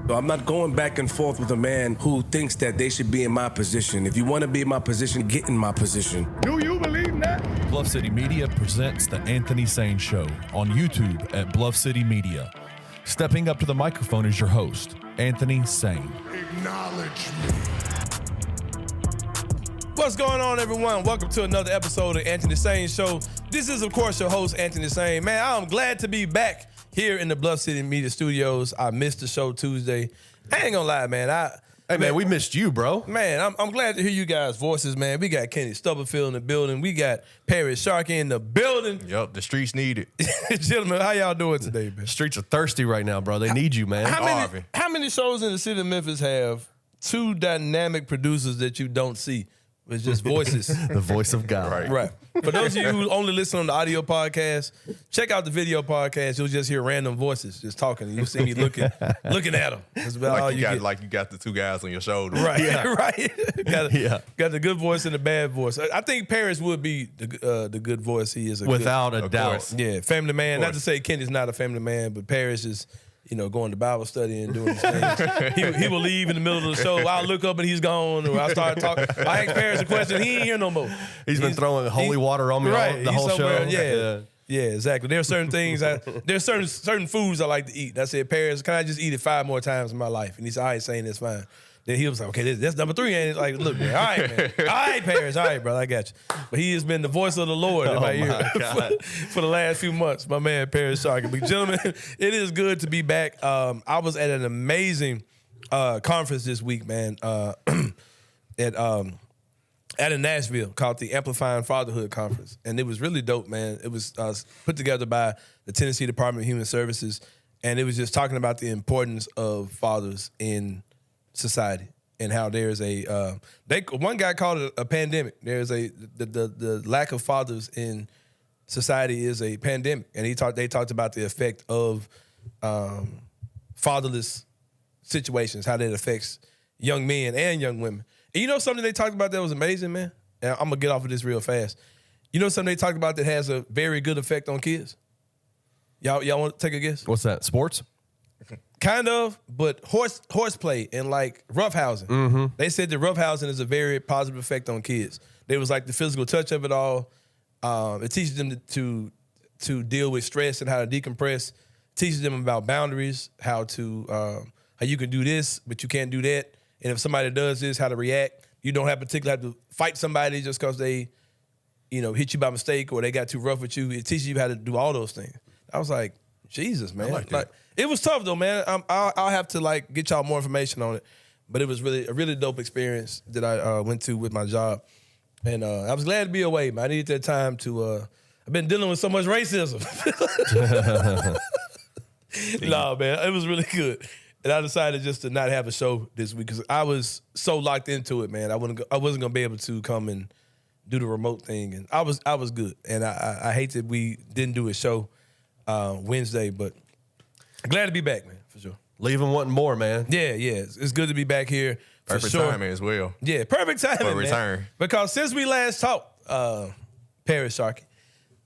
So I'm not going back and forth with a man who thinks that they should be in my position. If you want to be in my position, get in my position. Do you believe that? Bluff City Media presents the Anthony Sain Show on YouTube at Bluff City Media. Stepping up to the microphone is your host, Anthony Sain. Acknowledge me. What's going on, everyone? Welcome to another episode of Anthony Sain Show. This is, of course, your host, Anthony Sain. Man, I'm glad to be back here in the Bluff City Media Studios. I missed the show Tuesday. I ain't gonna lie, man. Man, we missed you, bro. Man, I'm glad to hear you guys' voices, man. We got Kenny Stubblefield in the building. We got Paris Sharkey in the building. Yup, the streets need it. Gentlemen, how y'all doing today, man? The streets are thirsty right now, bro. They need you, man. How many shows in the city of Memphis have two dynamic producers that you don't see? It's just voices. The voice of God. Right. For those of you who only listen on the audio podcast, check out the video podcast. You'll just hear random voices just talking. You'll see me looking at them. That's about all you get. Like you got the two guys on your shoulder. Right, Yeah. right. Got the good voice and the bad voice. I think Paris would be the good voice. He is Without a doubt. Course. Yeah, family man. Not to say Kenny's not a family man, but Paris is, going to Bible study and doing his things. He will leave in the middle of the show. I'll look up and he's gone, or I start talking. I ask Paris a question. He ain't here no more. He's been throwing holy water on me the whole show. Yeah, exactly. There are certain things. There's certain foods I like to eat. I said, Paris, can I just eat it 5 more times in my life? And he said, all right, saying that's fine. Then he was like, okay, that's number 3. And it's like, look, man, all right, man. All right, Paris. All right, bro, I got you. But he has been the voice of the Lord in my ear for the last few months, my man, Paris Sharkey. But gentlemen, it is good to be back. I was at an amazing conference this week, man, at in Nashville called the Amplifying Fatherhood Conference. And it was really dope, man. It was put together by the Tennessee Department of Human Services. And it was just talking about the importance of fathers in society and how there's one guy called it a pandemic. There's the lack of fathers in society is a pandemic, and they talked about the effect of fatherless situations, how that affects young men and young women. And you know something they talked about that was amazing, man? And I'm gonna get off of this real fast. You know something they talked about that has a very good effect on kids? Y'all want to take a guess? What's that? Sports? Kind of, but horseplay and like roughhousing. Mm-hmm. They said that roughhousing is a very positive effect on kids. They was like the physical touch of it all. It teaches them to deal with stress and how to decompress. Teaches them about boundaries, how you can do this, but you can't do that. And if somebody does this, how to react. You don't have to fight somebody just because they, hit you by mistake or they got too rough with you. It teaches you how to do all those things. I was like, Jesus, man. I like that. It was tough though, man. I'll have to get y'all more information on it. But it was really a really dope experience that I went to with my job. And I was glad to be away, man. I needed that time to, I've been dealing with so much racism. No, man, it was really good. And I decided just to not have a show this week because I was so locked into it, man. I wasn't going to be able to come and do the remote thing. And I was good. And I hate that we didn't do a show Wednesday, but glad to be back, man, for sure. Leaving wanting more, man. Yeah. It's good to be back here. Perfect for sure. timing as well. Yeah, perfect timing, For a man. return. Because since we last talked, Paris Sharkey,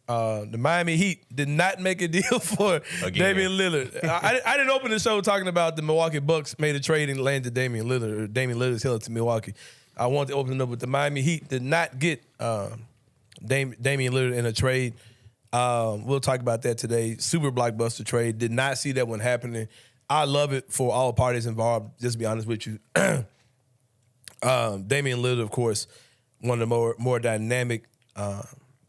the Miami Heat did not make a deal for Damian Lillard. I didn't open the show talking about the Milwaukee Bucks made a trade and landed Damian Lillard. Or Damian Lillard's headed to Milwaukee. I wanted to open it up, but the Miami Heat did not get Damian Lillard in a trade. We'll talk about that today. Super blockbuster trade. Did not see that one happening. I love it for all parties involved, just to be honest with you. Damian Lillard, of course, one of the more dynamic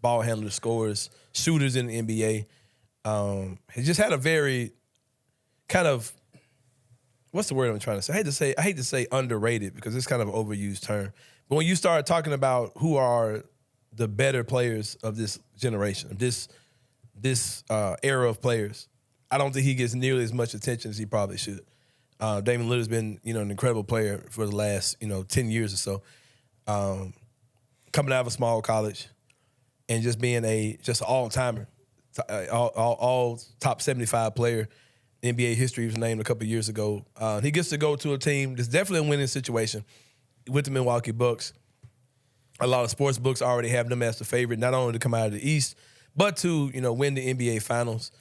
ball handlers, scorers, shooters in the NBA. He just had a very kind of, what's the word I'm trying to say? I hate to say underrated because it's kind of an overused term. But when you start talking about who are the better players of this generation, of this era of players, I don't think he gets nearly as much attention as he probably should. Damian Lillard's been, an incredible player for the last, 10 years or so. Coming out of a small college and just being an all-timer, all top 75 player. NBA history was named a couple of years ago. He gets to go to a team that's definitely a winning situation with the Milwaukee Bucks. A lot of sports books already have them as the favorite, not only to come out of the East, but to, win the NBA Finals.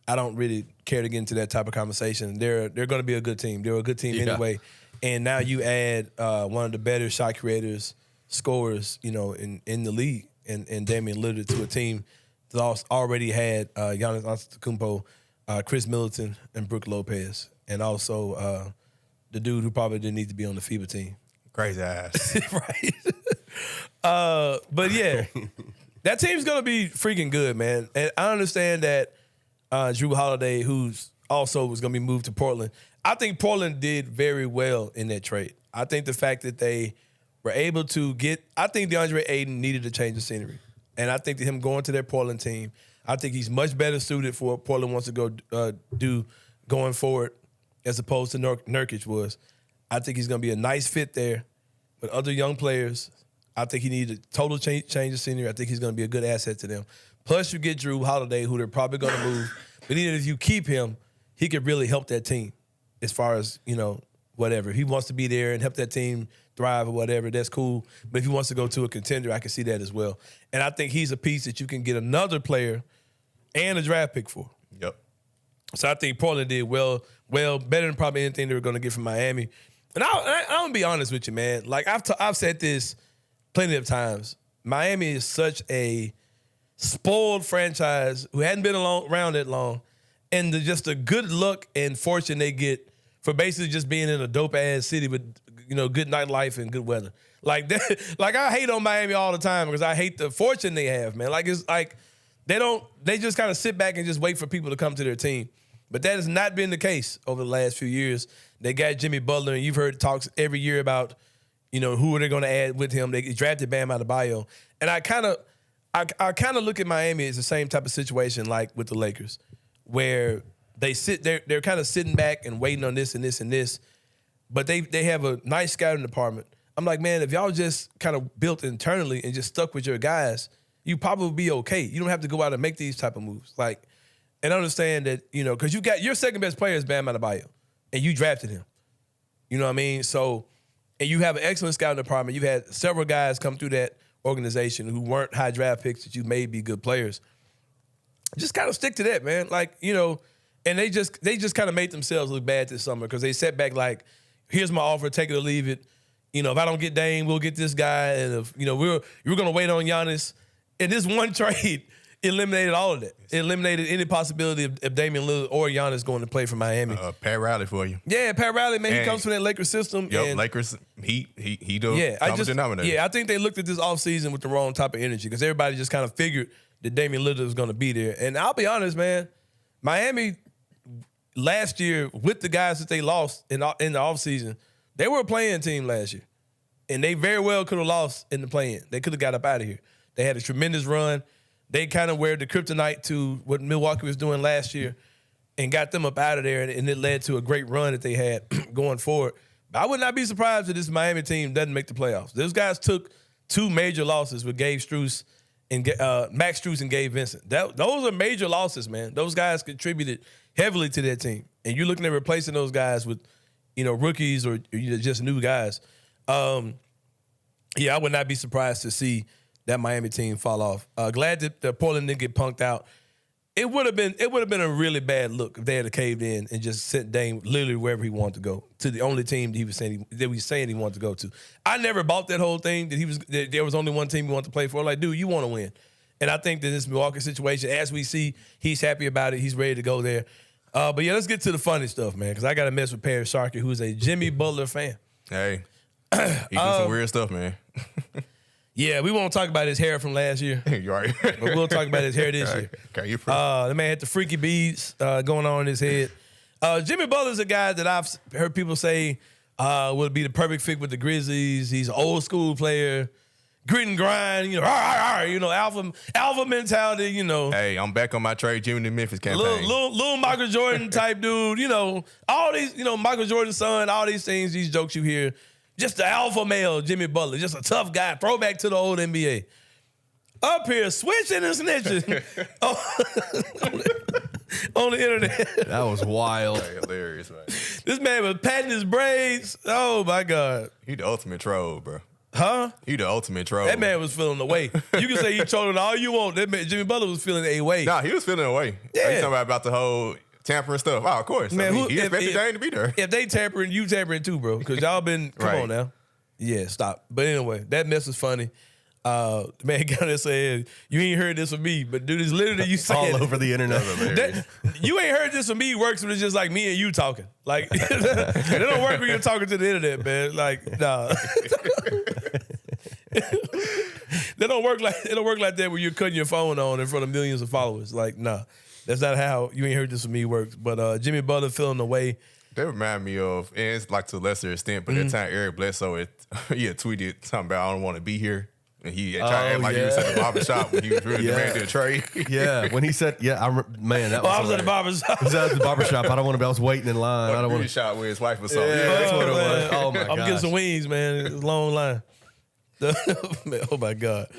I don't really care to get into that type of conversation. They're going to be a good team. They're a good team anyway. And now you add one of the better shot creators, scorers, in the league, and Damian Lillard to a team that already had Giannis Antetokounmpo, Chris Middleton, and Brook Lopez, and also the dude who probably didn't need to be on the FIBA team. Crazy ass. Right. But yeah, that team's going to be freaking good, man. And I understand that Jrue Holiday, who's also was going to be moved to Portland, I think Portland did very well in that trade. I think the fact that they were able to I think DeAndre Ayton needed to change the scenery. And I think that him going to their Portland team, I think he's much better suited for what Portland wants to go do going forward as opposed to Nurkic was. I think he's going to be a nice fit there with other young players. I think he needed a total change the scenery. I think he's going to be a good asset to them. Plus, you get Jrue Holiday, who they're probably going to move. But even if you keep him, he could really help that team as far as, whatever. If he wants to be there and help that team thrive or whatever, that's cool. But if he wants to go to a contender, I can see that as well. And I think he's a piece that you can get another player and a draft pick for. Yep. So I think Portland did well, better than probably anything they were going to get from Miami. And I'm going to be honest with you, man. Like, I've said this plenty of times. Miami is such a spoiled franchise who hadn't been around that long, and just the good luck and fortune they get for basically just being in a dope-ass city with, good nightlife and good weather. Like that, like I hate on Miami all the time because I hate the fortune they have, man. Like, it's like they just kind of sit back and just wait for people to come to their team. But that has not been the case over the last few years. They got Jimmy Butler, and you've heard talks every year about, who are they going to add with him. They drafted Bam Adebayo. And I kind of look at Miami as the same type of situation like with the Lakers, where they're kind of sitting back and waiting on this and this and this, but they have a nice scouting department. I'm like, man, if y'all just kind of built internally and just stuck with your guys, you probably be okay. You don't have to go out and make these type of moves. Like, and understand that, because you got your second best player is Bam Adebayo, and you drafted him. You know what I mean? So, and you have an excellent scouting department. You've had several guys come through that organization who weren't high draft picks that you may be good players. Just kind of stick to that, man. Like, and they just kind of made themselves look bad this summer because they sat back like, here's my offer, take it or leave it. If I don't get Dame, we'll get this guy. And if, we're going to wait on Giannis. And this one trade eliminated all of that. It eliminated any possibility of Damian Lillard or Giannis going to play for Miami. Pat Riley for you. Yeah, Pat Riley, man, he comes from that Lakers system. Yep, Lakers, he the common denominator. Yeah, I think they looked at this offseason with the wrong type of energy because everybody just kind of figured that Damian Lillard was going to be there. And I'll be honest, man, Miami last year with the guys that they lost in the offseason, they were a play-in team last year. And they very well could have lost in the play-in. They could have got up out of here. They had a tremendous run. They kind of wear the kryptonite to what Milwaukee was doing last year and got them up out of there, and it led to a great run that they had going forward. But I would not be surprised if this Miami team doesn't make the playoffs. Those guys took 2 major losses with Gabe Strus and Max Strus and Gabe Vincent. Those are major losses, man. Those guys contributed heavily to that team. And you're looking at replacing those guys with, rookies or just new guys. Yeah, I would not be surprised to see that Miami team fall off. Glad that Portland didn't get punked out. It would have been a really bad look if they had caved in and just sent Dame literally wherever he wanted to go, to the only team that he was saying he wanted to go to. I never bought that whole thing that there was only one team he wanted to play for. Like, dude, you want to win. And I think that this Milwaukee situation, as we see, he's happy about it. He's ready to go there. But yeah, let's get to the funny stuff, man, because I got to mess with Perry Sharkey, who's a Jimmy Butler fan. Hey, he do some weird stuff, man. Yeah, we won't talk about his hair from last year. You're right. But we'll talk about his hair this year. Okay, you're the man had the freaky beads going on in his head. Jimmy Butler's a guy that I've heard people say would be the perfect fit with the Grizzlies. He's an old school player, grit and grind, alpha mentality, Hey, I'm back on my trade Jimmy to Memphis campaign. Little Michael Jordan type dude, all these, Michael Jordan's son, all these things, these jokes you hear. Just the alpha male, Jimmy Butler. Just a tough guy. Throwback to the old NBA. Up here, switching and snitching on the internet. That was wild. Hilarious, man. This man was patting his braids. Oh, my God. He the ultimate troll, bro. Huh? He the ultimate troll. That man was feeling the way. You can say he trolling all you want. That man, Jimmy Butler was feeling a way. Nah, he was feeling a way. Yeah. You talking about the whole tampering stuff. Oh, of course. Man, he expected Dame to be there. If they tampering, you tampering too, bro. Because y'all been, come on now. Yeah, stop. But anyway, that mess was funny. Man got there saying, you ain't heard this from me, but dude, it's literally you saying all over the internet. You ain't heard this from me works when it's just like me and you talking. Like, it don't work when you're talking to the internet, man. Like, nah. It don't work like that when you're cutting your phone on in front of millions of followers. Like, nah. That's not how you ain't heard this from me works. But Jimmy Butler feeling the way. They remind me of, and it's like to a lesser extent, but that time Eric Bledsoe, he had tweeted something about I don't want to be here. And he tried to act like he was at the barbershop when he was really demanding a trade. Yeah, when he said, man, that was I was at the barbershop. He was at the barbershop. I was waiting in line. I don't want to shot with his wife or something. Yeah, that's what it was. Oh, my God. I'm getting some wings, man. It's a long line. Oh, my God.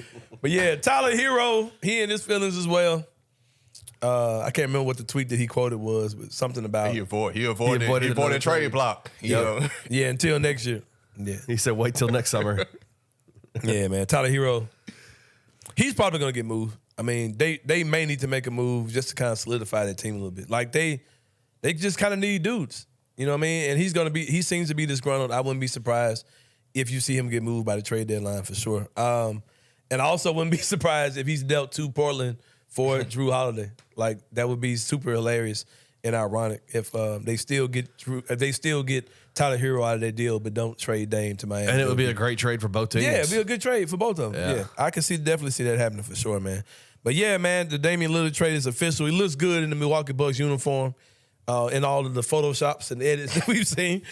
But, yeah, Tyler Hero, he in his feelings as well. I can't remember what the tweet that he quoted was, but something about he avoided trade block. Yeah, until next year. Yeah, he said wait till next summer. Yeah, man, Tyler Hero, he's probably gonna get moved. I mean, they may need to make a move just to kind of solidify that team a little bit. Like they just kind of need dudes. You know what I mean? And he seems to be disgruntled. I wouldn't be surprised if you see him get moved by the trade deadline for sure. And I also wouldn't be surprised if he's dealt to Portland for Drew Holiday. Like, that would be super hilarious and ironic if they still get Tyler Hero out of their deal, but don't trade Dame to Miami. And it would be a great trade for both teams. Yeah, it'd be a good trade for both of them. Yeah, I can definitely see that happening for sure, man. But yeah, man, the Damian Lillard trade is official. He looks good in the Milwaukee Bucks uniform, in all of the photoshops and edits that we've seen.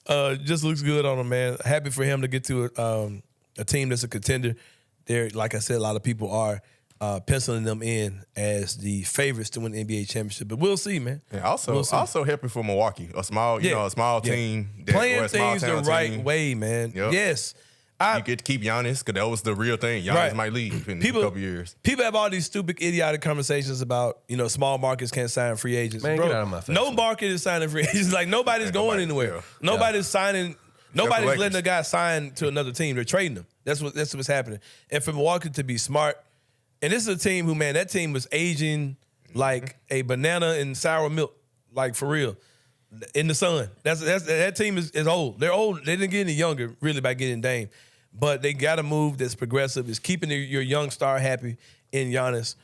Just looks good on him, man. Happy for him to get to a team that's a contender. There, like I said, a lot of people are penciling them in as the favorites to win the NBA championship. But we'll see, man. Yeah, also helping for Milwaukee, a small team. Playing things the right way, man. Yep. Yes. You get to keep Giannis, because that was the real thing. Giannis might leave in a couple of years. People have all these stupid, idiotic conversations about, small markets can't sign free agents. Man, get out of my face. No market is signing free agents. Like, nobody's going anywhere. Yeah. Nobody's signing. Nobody's letting a guy sign to another team. They're trading them. That's what's happening. And for Milwaukee to be smart, and this is a team who, man, that team was aging like a banana in sour milk, like for real, in the sun. That team is old. They're old. They didn't get any younger, really, by getting Dame. But they got a move that's progressive. It's keeping your young star happy in Giannis.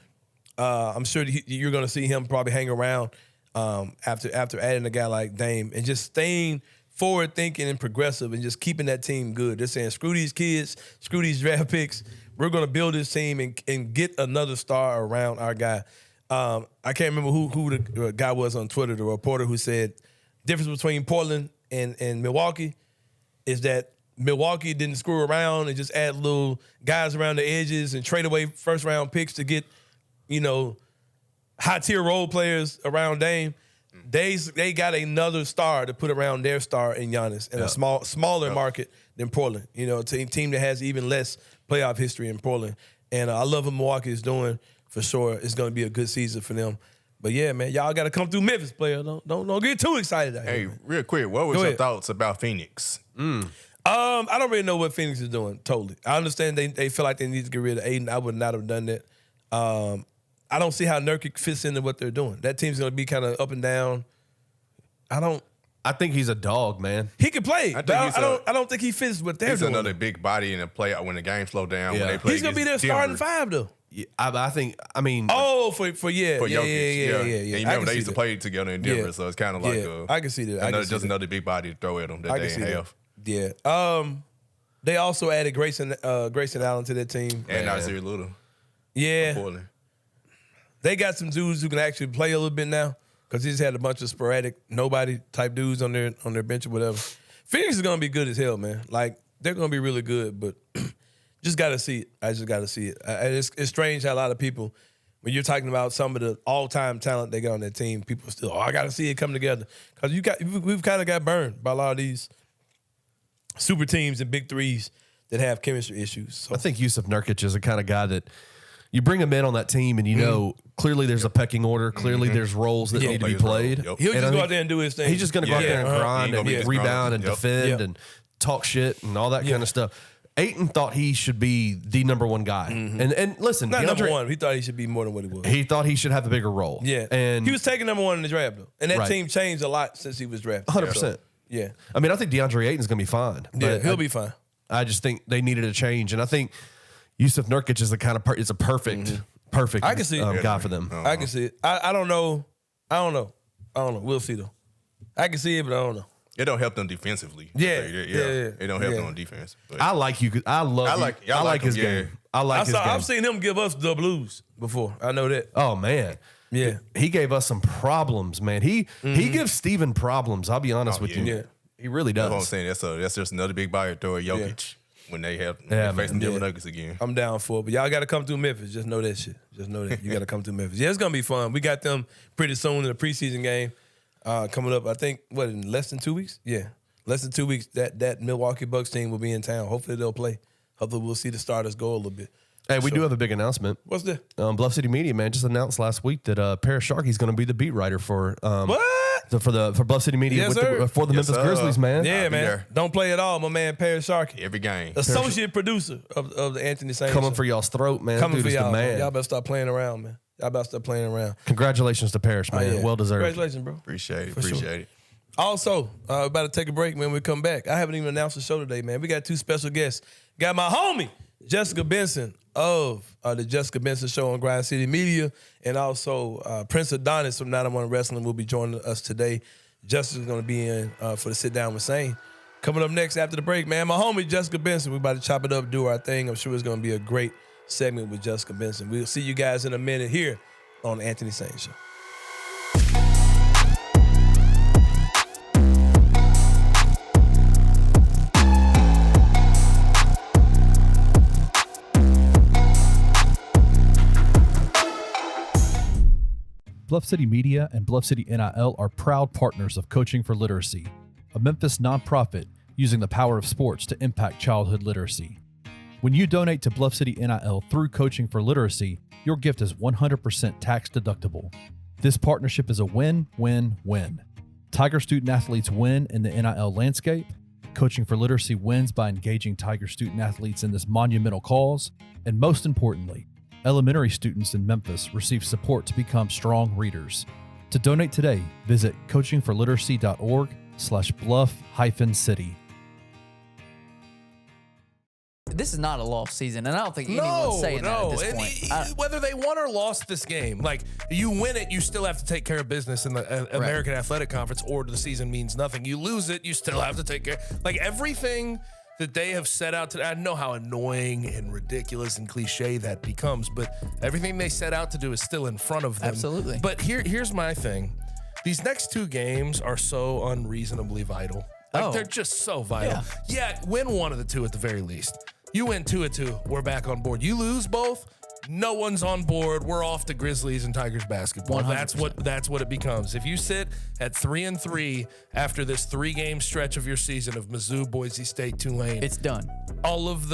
I'm sure you're going to see him probably hang around after adding a guy like Dame and just staying forward thinking and progressive and just keeping that team good. They're saying, screw these kids, screw these draft picks. We're going to build this team and get another star around our guy. I can't remember who the guy was on Twitter, the reporter who said difference between Portland and Milwaukee is that Milwaukee didn't screw around and just add little guys around the edges and trade away first-round picks to get, high-tier role players around Dame. They got another star to put around their star in Giannis in a smaller market than Portland. A team that has even less playoff history in Portland. And I love what Milwaukee is doing for sure. It's going to be a good season for them. But yeah, man, y'all got to come through Memphis, player. Don't get too excited out here. Hey, real quick, what was your thoughts about Phoenix? I don't really know what Phoenix is doing, totally. I understand they feel like they need to get rid of Aiden. I would not have done that. I don't see how Nurkic fits into what they're doing. That team's going to be kind of up and down. I think he's a dog, man. He can play, but I don't think he fits what they're doing. He's another big body in the play when the game slow down. Yeah. When they play, he's going to be their starting five, though. Yeah, I mean. Oh, for Jokic. Yeah. And you remember they used to play together in Denver, so it's kind of like I can see that. Another big body to throw at them that they ain't have. Yeah. They also added Grayson Allen to their team. And Nasir Little. Yeah. They got some dudes who can actually play a little bit now because he just had a bunch of sporadic nobody type dudes on their bench or whatever. Phoenix is going to be good as hell, man. Like, they're going to be really good, but just got to see it. I just got to see it. It's strange how a lot of people, when you're talking about some of the all-time talent they got on their team, people still, I got to see it come together. Because we've kind of got burned by a lot of these super teams and big threes that have chemistry issues. So. I think Yusuf Nurkic is the kind of guy that you bring him in on that team and clearly there's a pecking order. Clearly there's roles that need to be played. Yep. He'll just go out there and do his thing. He's just going to go out there and grind and rebound and defend and talk shit and all that kind of stuff. Ayton thought he should be the number one guy. And listen, Not DeAndre, number one. He thought he should be more than what he was. he thought he should have a bigger role. Yeah. And he was taking number one in the draft, though. And that Right. team changed a lot since he was drafted. 100%. So, yeah. I mean, I think DeAndre Ayton's going to be fine. Yeah, but he'll be fine. I just think they needed a change. And I think Yusuf Nurkic is the kind of is a perfect I can see it. guy for them. I can see it. I don't know. I don't know. We'll see, though. I can see it, but I don't know. It don't help them defensively. Yeah. It don't help them on defense. But I like you. I like his him, game. I like his game. I've seen him give us the blues before. I know that. Oh man. Yeah. He gave us some problems, man. He gives Steven problems. I'll be honest with you. Yeah. He really that's what I'm does. saying. That's just another big buyer toward Jokic when they face the Denver Nuggets again. I'm down for it. But y'all got to come through Memphis. Just know that shit. Just know that. You got to come through Memphis. Yeah, it's going to be fun. We got them pretty soon in the preseason game coming up, I think, in less than 2 weeks? Yeah. Less than 2 weeks, that Milwaukee Bucks team will be in town. Hopefully they'll play. Hopefully we'll see the starters go a little bit. Hey, we do have a big announcement. What's that? Bluff City Media, man, just announced last week that Paris Sharkey's going to be the beat writer for for Bluff City Media Yes, for the Yes, Memphis sir. Grizzlies, man. Yeah, be man. there. Don't play at all, my man, Paris Sharkey. Every game. Associate producer of the Anthony Sain Coming Show. for y'all's throat, man. Coming Dude for is y'all, the man. Y'all better stop playing around, man. Y'all better stop playing around. Congratulations to Paris, man. Yeah. Well deserved. Congratulations, bro. Appreciate it. For sure. Appreciate it. Also, about to take a break, man. When we come back, I haven't even announced the show today, man. We got 2 special guests. Got my homie, Jessica Benson of the Jessica Benson Show on Grind City Media, and also Prince Adonis from 901 Wrestling will be joining us today. Jessica's going to be in for the sit down with Sain. Coming up next after the break, man, my homie Jessica Benson. We're about to chop it up, do our thing. I'm sure it's going to be a great segment with Jessica Benson. We'll see you guys in a minute here on Anthony Sain Show. Bluff City Media and Bluff City NIL are proud partners of Coaching for Literacy, a Memphis nonprofit using the power of sports to impact childhood literacy. When you donate to Bluff City NIL through Coaching for Literacy, your gift is 100% tax deductible. This partnership is a win-win-win. Tiger student athletes win in the NIL landscape. Coaching for Literacy wins by engaging Tiger student athletes in this monumental cause. And most importantly, elementary students in Memphis receive support to become strong readers. To donate today, visit coachingforliteracy.org/bluff-city. This is not a lost season, and I don't think anyone's saying that at this point. Whether they won or lost this game, like you win it, you still have to take care of business in the American Athletic Conference, or the season means nothing. You lose it, you still have to take care. Like everything that they have set out to, I know how annoying and ridiculous and cliche that becomes, but everything they set out to do is still in front of them. Absolutely. But here's my thing. These next 2 games are so unreasonably vital. Like they're just so vital. Yeah, win one of the 2 at the very least. You win 2 of 2, we're back on board. You lose both, no one's on board. We're off to Grizzlies and Tigers basketball. 100%. That's what it becomes. If you sit at 3-3 after this 3-game stretch of your season of Mizzou, Boise State, Tulane, It's done. all of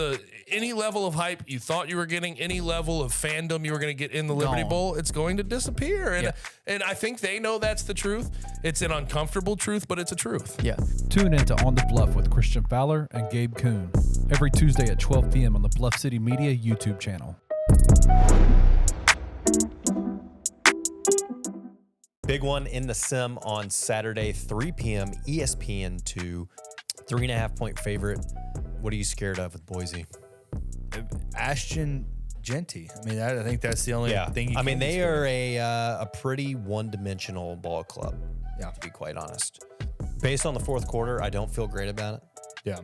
any level of hype you thought you were getting, any level of fandom you were going to get in the Liberty Gone. Bowl, it's going to disappear. And Yeah. and I think they know that's the truth. It's an uncomfortable truth, but it's a truth. Yeah. Tune in to On the Bluff with Christian Fowler and Gabe Kuhn every Tuesday at 12 p.m. on the Bluff City Media YouTube channel. Big one in the sim on Saturday, 3 p.m. ESPN2. 3.5-point favorite. What are you scared of with Boise? Ashton Genty. I mean, I think that's the only thing you can they be are scared a pretty one-dimensional ball club, Yeah. to be quite honest. Based on the fourth quarter, I don't feel great about it. Yeah.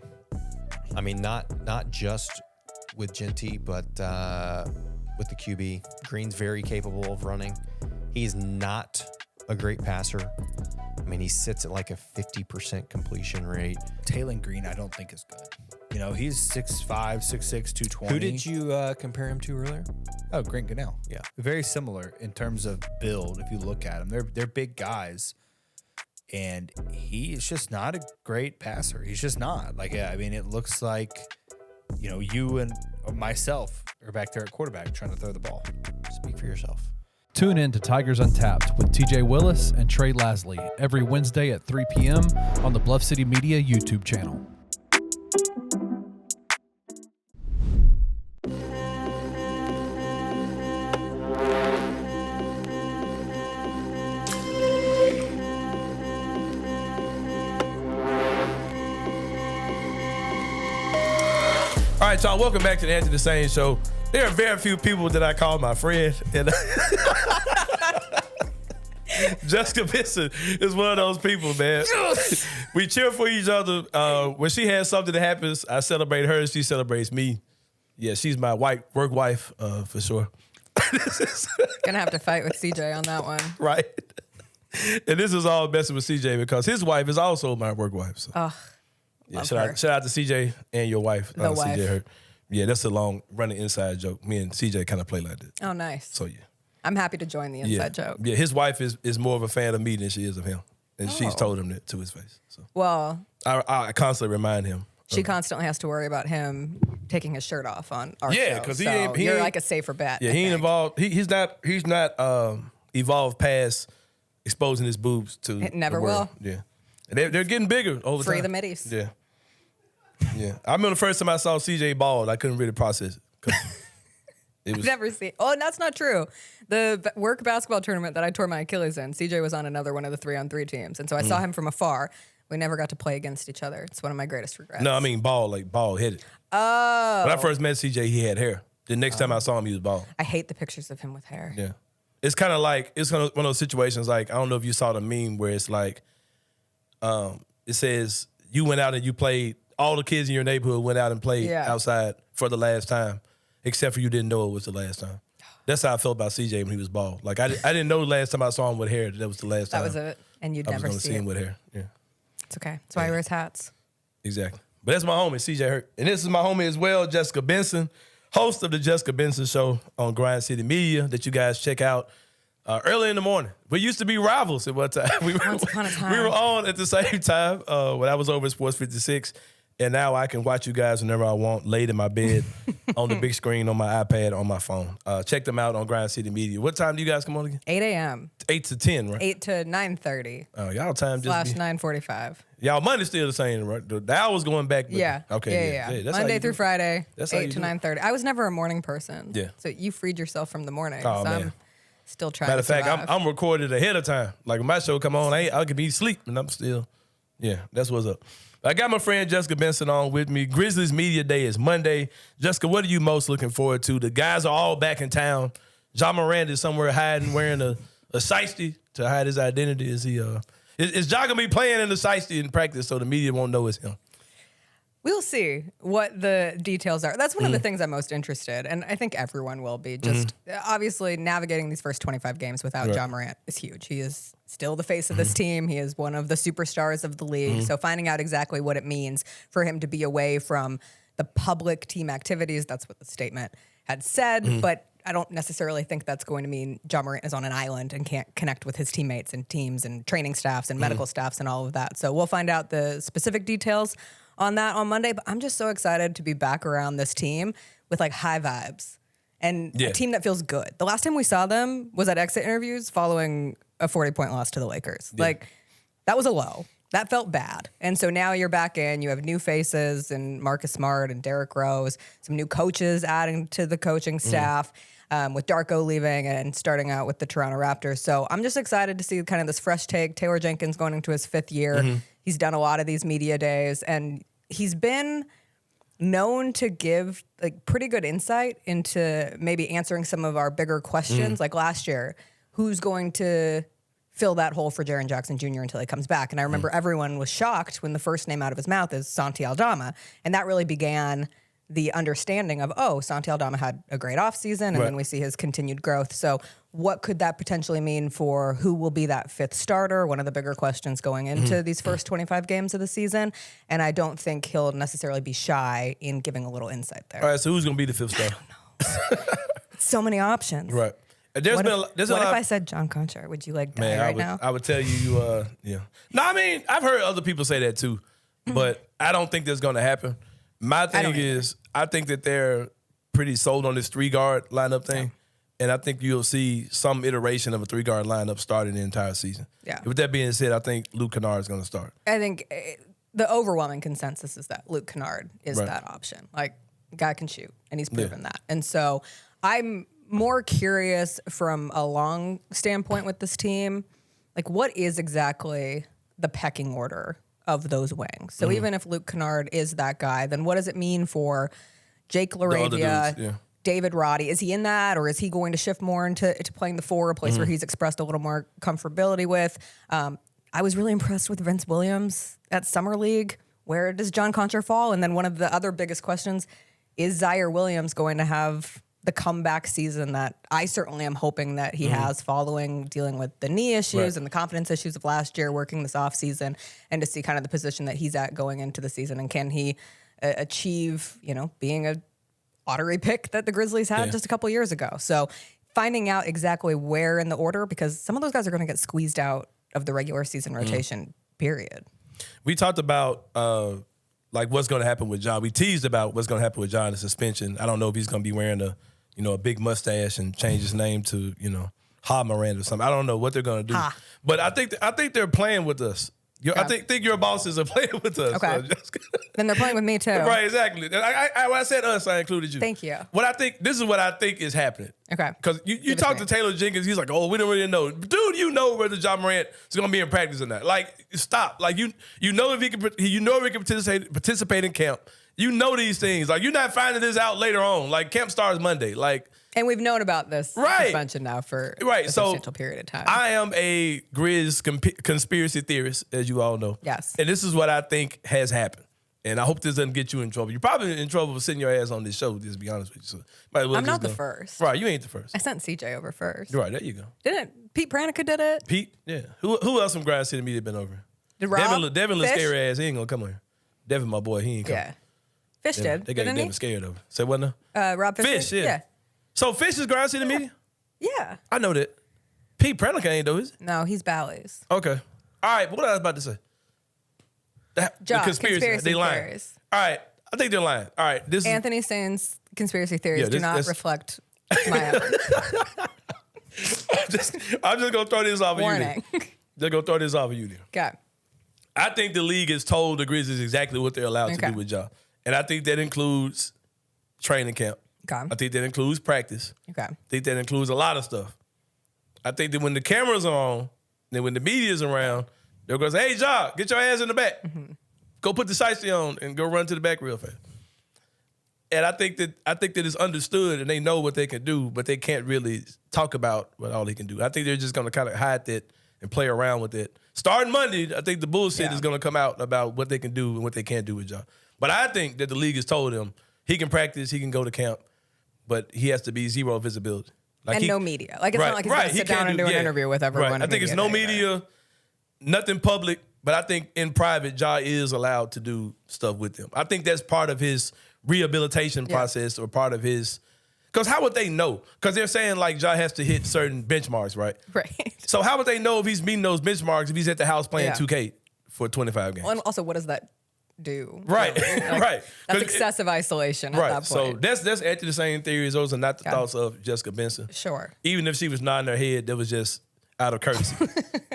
I mean, not just with Genty, but with the QB. Green's very capable of running. He's not a great passer. I mean, he sits at like a 50% completion rate. Taylon Green, I don't think is good. You know, he's 6'5", 6'6", 220. Who did you compare him to earlier? Oh, Grant Gunnell. Yeah. Very similar in terms of build, if you look at them. They're big guys. And he is just not a great passer. He's just not. Like, I mean, it looks like, you know, you and myself are back there at quarterback trying to throw the ball. Speak for yourself. Tune in to Tigers Untapped with TJ Willis and Trey Lasley every Wednesday at 3 p.m. on the Bluff City Media YouTube channel. All right, y'all, welcome back to the Anthony Sain Show. There are very few people that I call my friend. And Jessica Benson is one of those people, man. Yes! We cheer for each other. When she has something that happens, I celebrate her, she celebrates me. Yeah, she's my work wife, for sure. Gonna have to fight with CJ on that one. Right. And this is all messing with CJ because his wife is also my work wife. So. Yeah, shout out to CJ and your wife. The wife. CJ, yeah, that's a long running inside joke. Me and CJ kind of play like that. Oh, nice. So yeah. I'm happy to join the inside joke. Yeah, his wife is more of a fan of me than she is of him. And she's told him that to his face. So well, I constantly remind him. She constantly has to worry about him taking his shirt off on our show. Yeah, because you're like a safer bet. Yeah, he ain't involved. He's not evolved past exposing his boobs to it never the world. will. Yeah. And they're getting bigger over Free time. the middies. Yeah. Yeah. I remember the first time I saw CJ bald, I couldn't really process it. I've never seen. Oh, and that's not true. The work basketball tournament that I tore my Achilles in, CJ was on another one of the 3-on-3 teams, and so I saw him from afar. We never got to play against each other. It's one of my greatest regrets. No, I mean bald, like bald headed. Oh. When I first met CJ, he had hair. The next time I saw him, he was bald. I hate the pictures of him with hair. Yeah. It's kind of like, it's kind of one of those situations like, I don't know if you saw the meme where it's like, it says, you went out and you played, all the kids in your neighborhood went out and played outside for the last time, except for you didn't know it was the last time. That's how I felt about CJ when he was bald. Like, I didn't know the last time I saw him with hair, that was the last time. That was it. And you'd never see him with hair. Yeah. It's okay. That's why he wears hats. Exactly. But that's my homie, CJ Hurt. And this is my homie as well, Jessica Benson, host of the Jessica Benson Show on Grind City Media that you guys check out early in the morning. We used to be rivals at one time. Once upon a time. We were on at the same time when I was over at Sports 56. And now I can watch you guys whenever I want, laid in my bed, on the big screen, on my iPad, on my phone. Check them out on Grind City Media. What time do you guys come on again? 8 a.m. 8 to 10, right? 8 to 9:30. Oh, y'all time just / 9:45. Y'all Monday's still the same, right? The hour's going back. But, Yeah. Okay. Yeah. That's how Monday you through do it. Friday, That's how 8 you to do it. 9:30. I was never a morning person. Yeah. So you freed yourself from the morning. Oh, so man. I'm still trying Matter of to fact, survive. I'm recorded ahead of time. Like when my show come on, I could be asleep and I'm still, that's what's up. I got my friend Jessica Benson on with me. Grizzlies Media Day is Monday. Jessica, what are you most looking forward to? The guys are all back in town. Ja Morant is somewhere hiding, wearing a shiesty to hide his identity. Is Ja gonna be playing in the shiesty in practice so the media won't know it's him? We'll see what the details are. That's one of the things I'm most interested in, and I think everyone will be. Just obviously navigating these first 25 games without Ja Morant is huge. He is still the face of this team. He is one of the superstars of the league. So finding out exactly what it means for him to be away from the public team activities, that's what the statement had said, but I don't necessarily think that's going to mean Ja Morant is on an island and can't connect with his teammates and teams and training staffs and medical staffs and all of that. So we'll find out the specific details on that on Monday, but I'm just so excited to be back around this team with like high vibes and a team that feels good. The last time we saw them was at exit interviews following a 40-point loss to the Lakers. Like that was a low. That felt bad. And so now you're back in, you have new faces and Marcus Smart and Derrick Rose, some new coaches adding to the coaching staff. With Darko leaving and starting out with the Toronto Raptors. So I'm just excited to see kind of this fresh take. Taylor Jenkins going into his 5th year. He's done a lot of these media days, and he's been known to give like pretty good insight into maybe answering some of our bigger questions. Like last year, who's going to fill that hole for Jaren Jackson Jr. until he comes back? And I remember everyone was shocked when the first name out of his mouth is Santi Aldama, and that really began the understanding of, Santi Aldama had a great offseason, and then we see his continued growth. So what could that potentially mean for who will be that 5th starter? One of the bigger questions going into these first 25 games of the season. And I don't think he'll necessarily be shy in giving a little insight there. All right, so who's going to be the 5th starter? I don't know. So many options. Right. What if I said John Conchar? Would you like die now? I would tell you, yeah. No, I mean, I've heard other people say that too, but I don't think that's going to happen. My thing is, I think that they're pretty sold on this 3-guard lineup thing. And I think you'll see some iteration of a 3-guard lineup starting the entire season. Yeah. With that being said, I think Luke Kennard is going to start. I think the overwhelming consensus is that Luke Kennard is that option. Like, guy can shoot, and he's proven that. And so I'm more curious from a long standpoint with this team, like what is exactly the pecking order of those wings? So even if Luke Kennard is that guy, then what does it mean for Jake other Laravia, dudes, yeah. David Roddy. Is he in that, or is he going to shift more into playing the 4, a place where he's expressed a little more comfortability with? I was really impressed with Vince Williams at Summer League. Where does John Concher fall? And then one of the other biggest questions, is Zaire Williams going to have the comeback season that I certainly am hoping that he has, following dealing with the knee issues and the confidence issues of last year, working this offseason, and to see kind of the position that he's at going into the season. And can he achieve, being a lottery pick that the Grizzlies had just a couple years ago? So finding out exactly where in the order, because some of those guys are going to get squeezed out of the regular season rotation, period. We talked about what's going to happen with Ja. We teased about what's going to happen with Ja in the suspension. I don't know if he's going to be wearing a big mustache and change his name to Ja Morant or something. I don't know what they're going to do. But I think they're playing with us. I think your bosses are playing with us. Okay. Then they're playing with me too. Right, exactly. When I said us, I included you. Thank you. This is what I think is happening. Okay. Because you talk to Taylor Jenkins, he's like, oh, we don't really know. Dude, you know whether Ja Morant is going to be in practice or not. Like, stop. Like, you know if he can participate in camp. You know these things. Like, you're not finding this out later on. Like, camp starts Monday. Like, and we've known about this suspension now for a substantial period of time. I am a Grizz conspiracy theorist, as you all know. Yes. And this is what I think has happened. And I hope this doesn't get you in trouble. You're probably in trouble for sitting your ass on this show, just to be honest with you. So I'm not the first. Right, you ain't the first. I sent CJ over first. Right, there you go. Didn't Pete Pranica did it? Pete, yeah. Who else from Grind City Media been over? Did Rob? Devin little scary ass. He ain't gonna come here. Devin, my boy, he ain't coming. Yeah. Fish did. They got Devin scared over. Say what now? Rob Fish. Yeah. So Fish is Grind City Media? Yeah. I know that. Pete Pranica ain't though, is he? No, he's Bally's. Okay. All right, what I was about to say. The conspiracy. They lying. Theories. All right, I think they're lying. All right, this Anthony Sain's conspiracy theories do not reflect my efforts. I'm just gonna throw this off of Warning. you. They're gonna throw this off of you. Okay. I think the league has told the Grizzlies exactly what they're allowed to do with Ja, and I think that includes training camp. Okay. I think that includes practice. Okay. I think that includes a lot of stuff. I think that when the cameras are on, then when the media's around, they're going to say, hey, Ja, get your ass in the back. Mm-hmm. Go put the shiesty on and go run to the back real fast. And I think that it's understood and they know what they can do, but they can't really talk about what all they can do. I think they're just going to kind of hide that and play around with it. Starting Monday, I think the bullshit is going to come out about what they can do and what they can't do with Ja. But I think that the league has told him he can practice, he can go to camp, but he has to be zero visibility. Like no media. Like it's not like he's going to sit down and do an interview with everyone. Right. I think it's no media, nothing public, but I think in private, Ja is allowed to do stuff with them. I think that's part of his rehabilitation process or part of his... Because how would they know? Because they're saying like Ja has to hit certain benchmarks, right? Right. So how would they know if he's meeting those benchmarks if he's at the house playing 2K for 25 games? Well, and also, what does that do? Right, right. That's excessive isolation at that point. So that's actually the same theories. Those are not the thoughts of Jessica Benson. Sure. Even if she was nodding her head, that was just out of courtesy.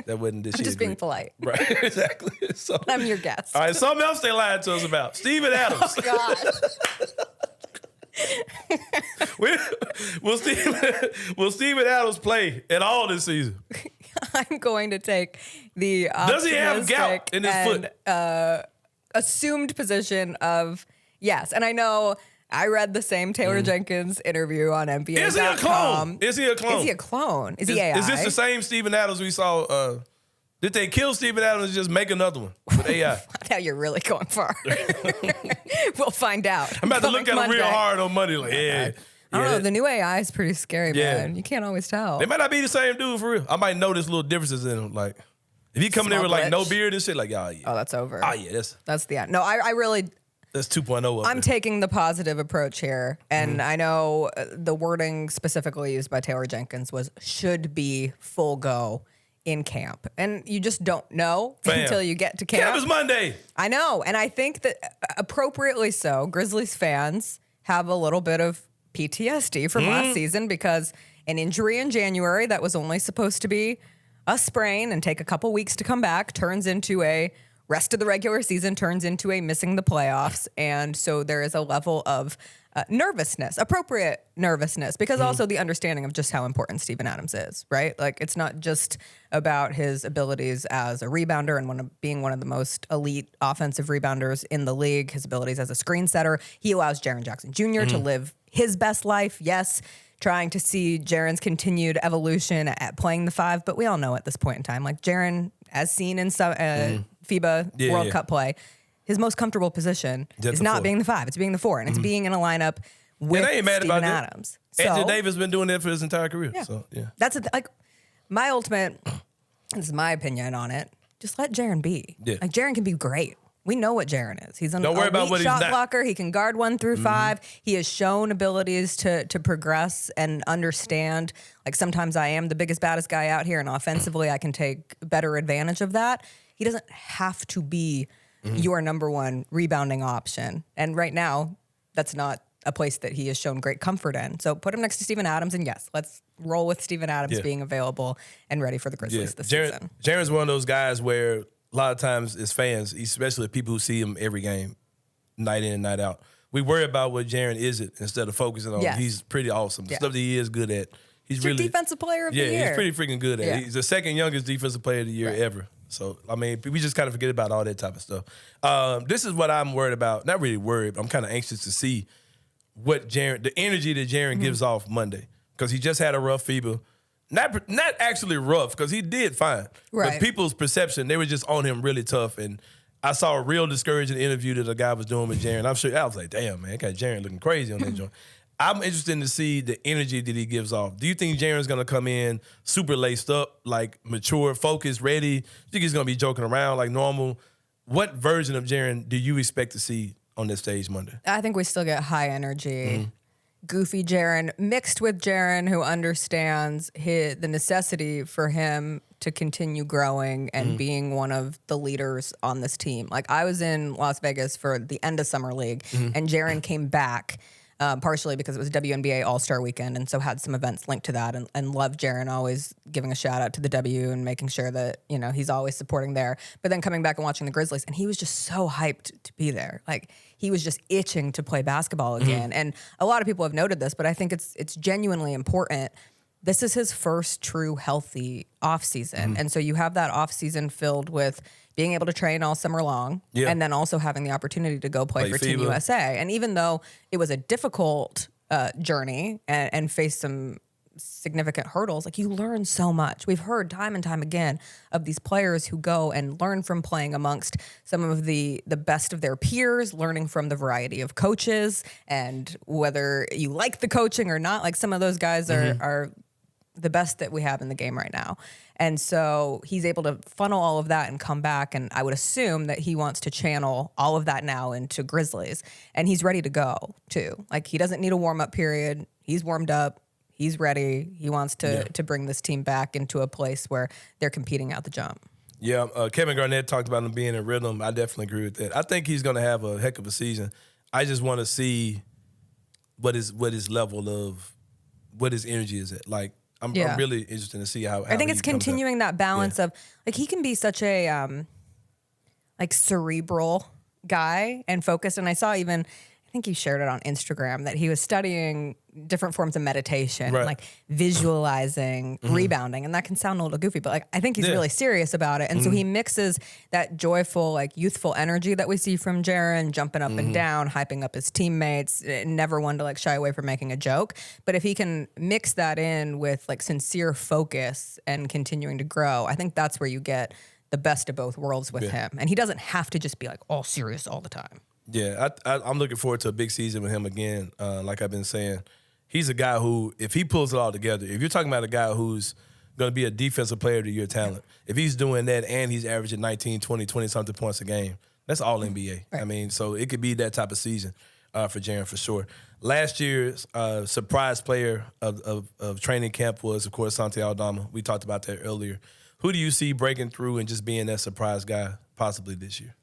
That wasn't that she I'm just agreed. being polite. Right, exactly. So, I'm your guest. all right, something else they lied to us about. Steven Adams. Oh, God. Will Steven Adams play at all this season? I'm going to take the Does he have gout in his foot? Assumed position of yes. And I know I read the same Taylor Jenkins interview on NBA. Is he a clone? Is he a clone? Is he a clone? Is he AI? Is this the same Steven Adams we saw? Did they kill Steven Adams and just make another one with AI? Now you're really going far. We'll find out. I'm about to look at him real hard on Monday. Like, I don't know. The new AI is pretty scary, man. You can't always tell. They might not be the same dude for real. I might notice little differences in him. Like, if he coming in with like no beard and shit, like, oh that's over. Oh yeah, that's the end. No, I really. That's 2.0. I'm taking the positive approach here, and I know the wording specifically used by Taylor Jenkins was should be full go in camp, and you just don't know until you get to camp. Camp is Monday. I know, and I think that appropriately so, Grizzlies fans have a little bit of PTSD from last season because an injury in January that was only supposed to be a sprain and take a couple weeks to come back turns into a rest of the regular season turns into a missing the playoffs. And so there is a level of nervousness, appropriate nervousness, because also the understanding of just how important Steven Adams is, right? Like, it's not just about his abilities as a rebounder and being one of the most elite offensive rebounders in the league, his abilities as a screen setter. He allows Jaren Jackson Jr. to live his best life. Yes, trying to see Jaren's continued evolution at playing the 5, but we all know at this point in time, like Jaren, as seen in some FIBA World Cup play, his most comfortable position is not being the 5, it's being the 4, and it's being in a lineup with Steven Adams. Andrew Davis been doing that for his entire career. Yeah. So yeah, that's like my ultimate. This is my opinion on it. Just let Jaren be. Yeah. Like, Jaren can be great. We know what Jaren is. He's an Don't worry about what elite he's shot not. blocker. He can guard 1 through 5. He has shown abilities to progress and understand. Like, sometimes I am the biggest, baddest guy out here, and offensively I can take better advantage of that. He doesn't have to be your number 1 rebounding option. And right now, that's not a place that he has shown great comfort in. So put him next to Steven Adams, and yes, let's roll with Steven Adams being available and ready for the Grizzlies this season. Jaren's one of those guys where a lot of times as fans, especially people who see him every game, night in and night out, we worry about what Jaren isn't instead of focusing on he's pretty awesome. The stuff that he is good at. He's really defensive player of the year. Yeah, he's pretty freaking good at it. Yeah. He's the second youngest defensive player of the year ever. So, I mean, we just kind of forget about all that type of stuff. This is what I'm worried about. Not really worried, but I'm kind of anxious to see what the energy that Jaren gives off Monday. Because he just had a rough FIBA. Not actually rough, because he did fine. Right. But people's perception, they were just on him really tough. And I saw a real discouraging interview that a guy was doing with Jaren. I'm sure, I was like, damn, man, got Jaren looking crazy on that joint. I'm interested to see the energy that he gives off. Do you think Jaren's going to come in super laced up, like mature, focused, ready? Do you think he's going to be joking around like normal? What version of Jaren do you expect to see on this stage Monday? I think we still get high energy, goofy Jaren mixed with Jaren who understands the necessity for him to continue growing and being one of the leaders on this team. Like, I was in Las Vegas for the end of Summer League, and Jaren came back. Partially because it was WNBA All-Star Weekend, and so had some events linked to that, and loved Jaren, always giving a shout out to the W and making sure that, you know, he's always supporting there. But then coming back and watching the Grizzlies, and he was just so hyped to be there. Like, he was just itching to play basketball again. And a lot of people have noted this, but I think it's genuinely important. This is his first true healthy offseason. And so you have that offseason filled with being able to train all summer long, and then also having the opportunity to go play for Team USA. And even though it was a difficult journey and faced some significant hurdles, like, you learn so much. We've heard time and time again of these players who go and learn from playing amongst some of the best of their peers, learning from the variety of coaches, and whether you like the coaching or not, like, some of those guys are the best that we have in the game right now. And so he's able to funnel all of that and come back. And I would assume that he wants to channel all of that now into Grizzlies. And he's ready to go too. Like, he doesn't need a warm-up period. He's warmed up. He's ready. He wants to bring this team back into a place where they're competing out the jump. Yeah, Kevin Garnett talked about him being in rhythm. I definitely agree with that. I think he's going to have a heck of a season. I just want to see what his level of, what his energy is at. Like, I'm really interested to see how I think it's continuing that balance of, like, he can be such a like cerebral guy and focused. And I saw even, I think he shared it on Instagram, that he was studying different forms of meditation, and like visualizing rebounding. And that can sound a little goofy, but like, I think he's really serious about it. And so he mixes that joyful, like, youthful energy that we see from Jaren, jumping up and down, hyping up his teammates, never one to like shy away from making a joke. But if he can mix that in with like sincere focus and continuing to grow, I think that's where you get the best of both worlds with him. And he doesn't have to just be like all serious all the time. Yeah, I'm looking forward to a big season with him again. Like I've been saying, he's a guy who, if he pulls it all together, if you're talking about a guy who's going to be a defensive player of the year talent, if he's doing that and he's averaging 19, 20-something points a game, that's all NBA. Right. I mean, so it could be that type of season for Jaren for sure. Last year's surprise player of training camp was, of course, Santi Aldama. We talked about that earlier. Who do you see breaking through and just being that surprise guy possibly this year?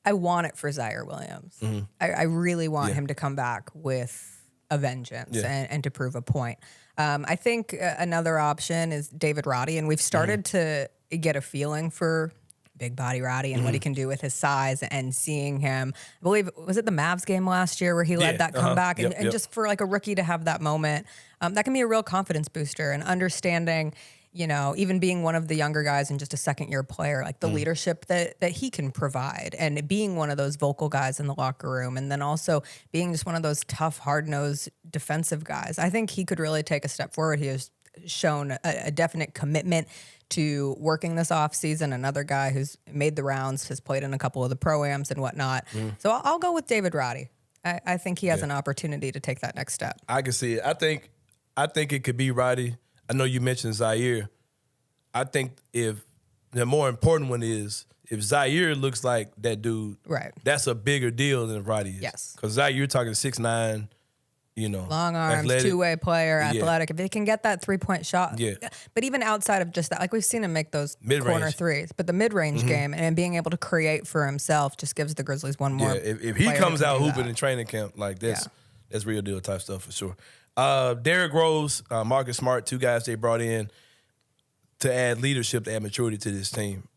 I want it for Zaire Williams. I really want him to come back with a vengeance and to prove a point. I think another option is David Roddy, and we've started to get a feeling for big body Roddy and what he can do with his size, and seeing him, I believe, was it the Mavs game last year where he led that comeback? And just for like a rookie to have that moment, that can be a real confidence booster, and understanding, you know, even being one of the younger guys and just a second-year player, like the leadership that he can provide, and being one of those vocal guys in the locker room, and then also being just one of those tough, hard-nosed defensive guys. I think he could really take a step forward. He has shown a definite commitment to working this offseason. Another guy who's made the rounds, has played in a couple of the pro-ams and whatnot. So I'll go with David Roddy. I think he has an opportunity to take that next step. I can see it. I think it could be Roddy. I know you mentioned Zaire. I think if the more important one is if Zaire looks like that dude, right, that's a bigger deal than Roddy is. Yes. Because Zaire, you're talking 6'9", you know. Long arms, athletic. two-way player, athletic. If they can get that three-point shot. Yeah. But even outside of just that, like we've seen him make those Mid-range. corner threes. But the mid-range game and being able to create for himself just gives the Grizzlies one more. Yeah, if he comes out hooping in training camp, like that's real deal type stuff for sure. Derrick Rose, Marcus Smart, two guys they brought in to add leadership, to add maturity to this team,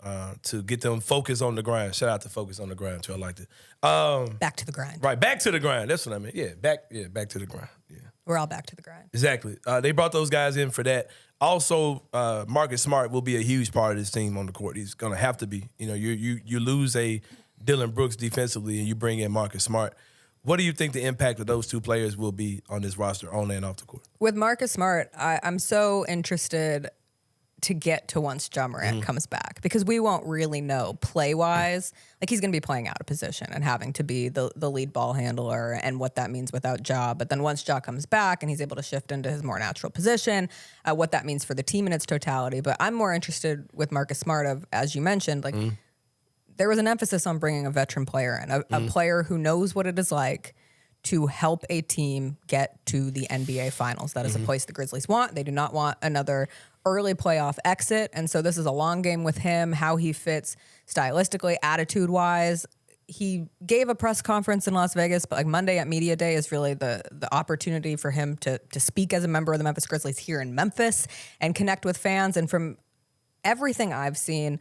to get them focused on the grind. Shout out to Focus on the Grind, too. I liked it. Back to the grind. Right, back to the grind. That's what I meant. Yeah, back to the grind. Yeah, we're all back to the grind. Exactly. They brought those guys in for that. Also, Marcus Smart will be a huge part of this team on the court. He's going to have to be. You know, you lose a Dylan Brooks defensively, and you bring in Marcus Smart. What do you think the impact of those two players will be on this roster, on and off the court? With Marcus Smart, I'm so interested to get to once Ja Morant comes back, because we won't really know play-wise. Like, he's going to be playing out of position and having to be the lead ball handler, and what that means without Ja. But then once Ja comes back and he's able to shift into his more natural position, what that means for the team in its totality. But I'm more interested with Marcus Smart of, as you mentioned, like there was an emphasis on bringing a veteran player in, a player who knows what it is like to help a team get to the NBA Finals. That is a place the Grizzlies want. They do not want another early playoff exit. And so this is a long game with him, how he fits stylistically, attitude-wise. He gave a press conference in Las Vegas, but like Monday at Media Day is really the opportunity for him to speak as a member of the Memphis Grizzlies here in Memphis and connect with fans. And from everything I've seen,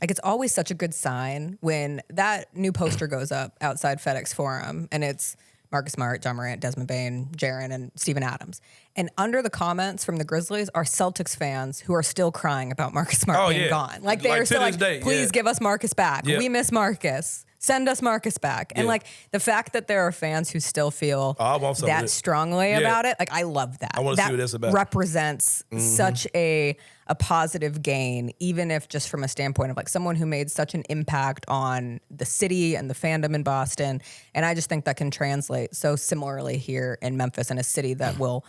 like, it's always such a good sign when that new poster goes up outside FedEx Forum, and it's Marcus Smart, Ja Morant, Desmond Bane, Jaren, and Steven Adams. And under the comments from the Grizzlies are Celtics fans who are still crying about Marcus Smart being gone. Like, they are still like, please give us Marcus back. We miss Marcus. Send us Marcus back. And like, the fact that there are fans who still feel that strongly about it, like, I love that. I want to see what that's about. Represents such a positive gain, even if just from a standpoint of like someone who made such an impact on the city and the fandom in Boston. And I just think that can translate so similarly here in Memphis, in a city that will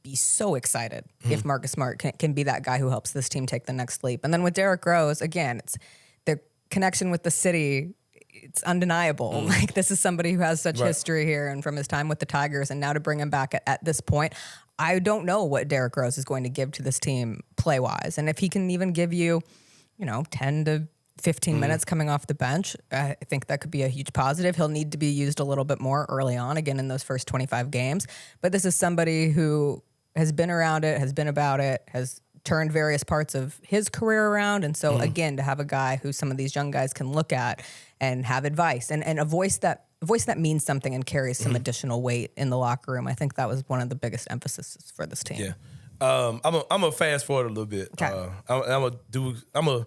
be so excited if Marcus Smart can be that guy who helps this team take the next leap. And then with Derrick Rose, again, it's the connection with the city. It's undeniable. Like, this is somebody who has such history here, and from his time with the Tigers, and now to bring him back at this point, I don't know what Derrick Rose is going to give to this team play-wise. And if he can even give you, 10 to 15 minutes coming off the bench, I think that could be a huge positive. He'll need to be used a little bit more early on, again, in those first 25 games. But this is somebody who has been around it, has been about it, has turned various parts of his career around. And so, again, to have a guy who some of these young guys can look at and have advice and a voice that means something and carries some additional weight in the locker room, I think that was one of the biggest emphases for this team. Yeah. I'm gonna fast forward a little bit. Okay. I'm gonna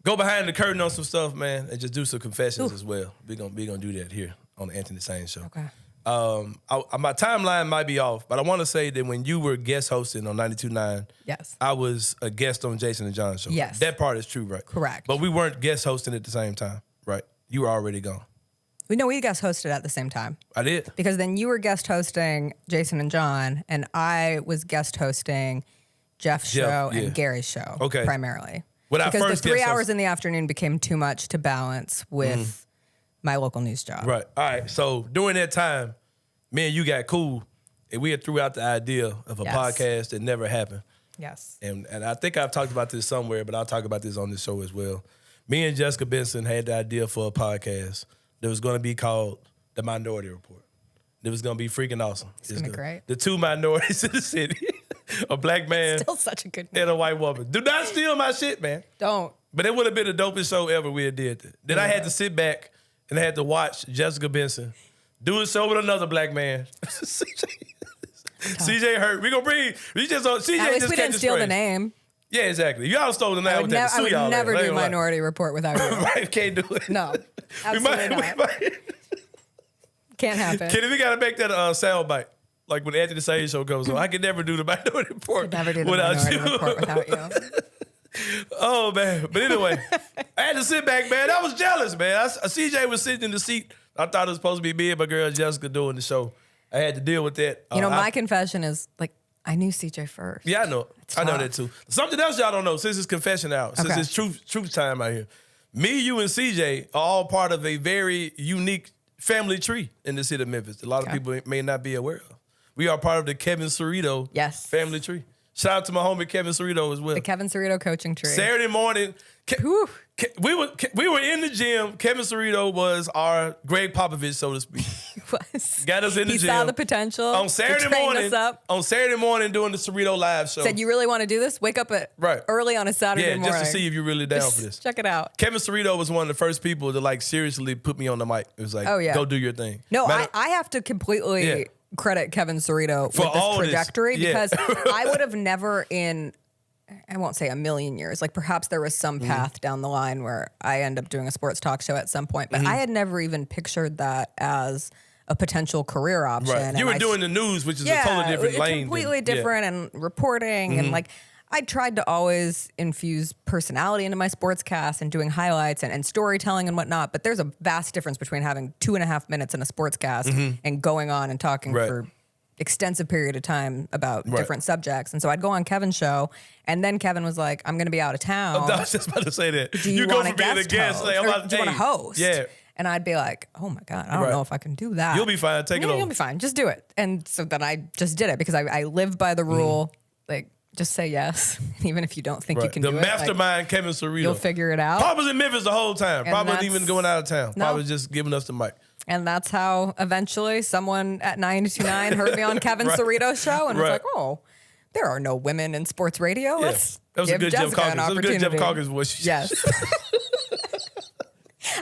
go behind the curtain on some stuff, man, and just do some confessions as well. We're gonna do that here on the Anthony Sain Show. Okay. My timeline might be off, but I want to say that when you were guest hosting on 92.9, yes, I was a guest on Jason and John's show. Yes. That part is true, right? Correct. But we weren't guest hosting at the same time, right? You were already gone. We guest hosted at the same time. I did. Because then you were guest hosting Jason and John, and I was guest hosting Jeff's show and Gary's show primarily. Because the 3 hours in the afternoon became too much to balance with my local news job. Right. All right. So during that time, me and you got cool, and we had threw out the idea of a podcast that never happened. Yes. And I think I've talked about this somewhere, but I'll talk about this on this show as well. Me and Jessica Benson had the idea for a podcast that was going to be called The Minority Report. It was going to be freaking awesome. It's going to be great. The two minorities in the city, a black man Still such a good name. and a white woman. Do not steal my shit, man. Don't. But it would have been the dopest show ever we had did. Then I had to sit back and I had to watch Jessica Benson do a show with another black man. CJ hurt. We gonna bring. We just CJ. At least just we didn't steal the name. Yeah, exactly. Y'all stole the name. I would, I would never do Minority Report without you. Right, can't do it. No, absolutely not. Can't happen. Kenny, we gotta make that a sound bite. Like when Anthony Sain show comes on, I could never do the Minority Report. Never do the without Minority you. Report without you. Oh man! But anyway, I had to sit back, man. I was jealous, man. CJ was sitting in the seat. I thought it was supposed to be me and my girl Jessica doing the show. I had to deal with that. You know, my confession is like I knew CJ first. Yeah, I know. I know that too. Something else y'all don't know since it's confession out, since it's truth time out here. Me, you, and CJ are all part of a very unique family tree in the city of Memphis. A lot of people may not be aware of. We are part of the Kevin Cerrito family tree. Shout out to my homie Kevin Cerrito as well. The Kevin Cerrito coaching tree. Saturday morning, we were in the gym. Kevin Cerrito was our Greg Popovich, so to speak. He was. Got us in the gym. He saw the potential. On Saturday morning, us up. On Saturday morning doing the Cerrito live show. Said, you really want to do this? Wake up early on a Saturday morning. Yeah, just to see if you're really down for this. Check it out. Kevin Cerrito was one of the first people to like seriously put me on the mic. It was like, go do your thing. No, I have to completely credit Kevin Cerrito for this trajectory because I would have never I won't say a million years, like perhaps there was some path down the line where I end up doing a sports talk show at some point, but I had never even pictured that as a potential career option. Right. You were doing the news, which is a totally different lane. Completely different and reporting and like I tried to always infuse personality into my sports cast and doing highlights and storytelling and whatnot. But there's a vast difference between having 2.5 minutes in a sports cast and going on and talking for extensive period of time about different subjects. And so I'd go on Kevin's show and then Kevin was like, I'm going to be out of town. I was just about to say that. Do you go want from being a guest, like, do you want to host? Yeah. And I'd be like, oh my God, I don't know if I can do that. You'll be fine. Take it over. You'll be fine. Just do it. And so then I just did it because I live by the rule, like, just say yes, even if you don't think you can do it. The mastermind, Kevin Cerrito. You'll figure it out. Pop was in Memphis the whole time. Pop wasn't even going out of town. Pop was just giving us the mic. And that's how eventually someone at 92.9 heard me on Kevin Cerrito's show and was like, oh, there are no women in sports radio. Let's that was give a good Jessica Jeff Calkins. That was a good Jeff Calkins voice. Yes.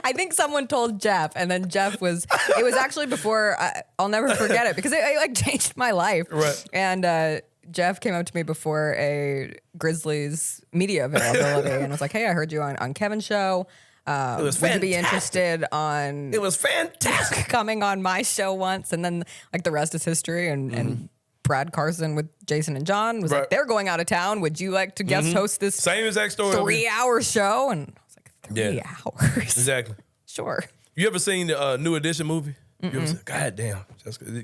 I think someone told Jeff, and then Jeff it was actually before, I'll never forget it because it like changed my life. Right. And Jeff came up to me before a Grizzlies media availability and was like, hey, I heard you on Kevin's show. Would you be interested on It was fantastic. coming on my show once? And then like the rest is history and Brad Carson with Jason and John was like, they're going out of town. Would you like to guest host this same exact story 3-hour show? And I was like, 3 hours? Exactly. Sure. You ever seen the New Edition movie? You ever seen, God damn.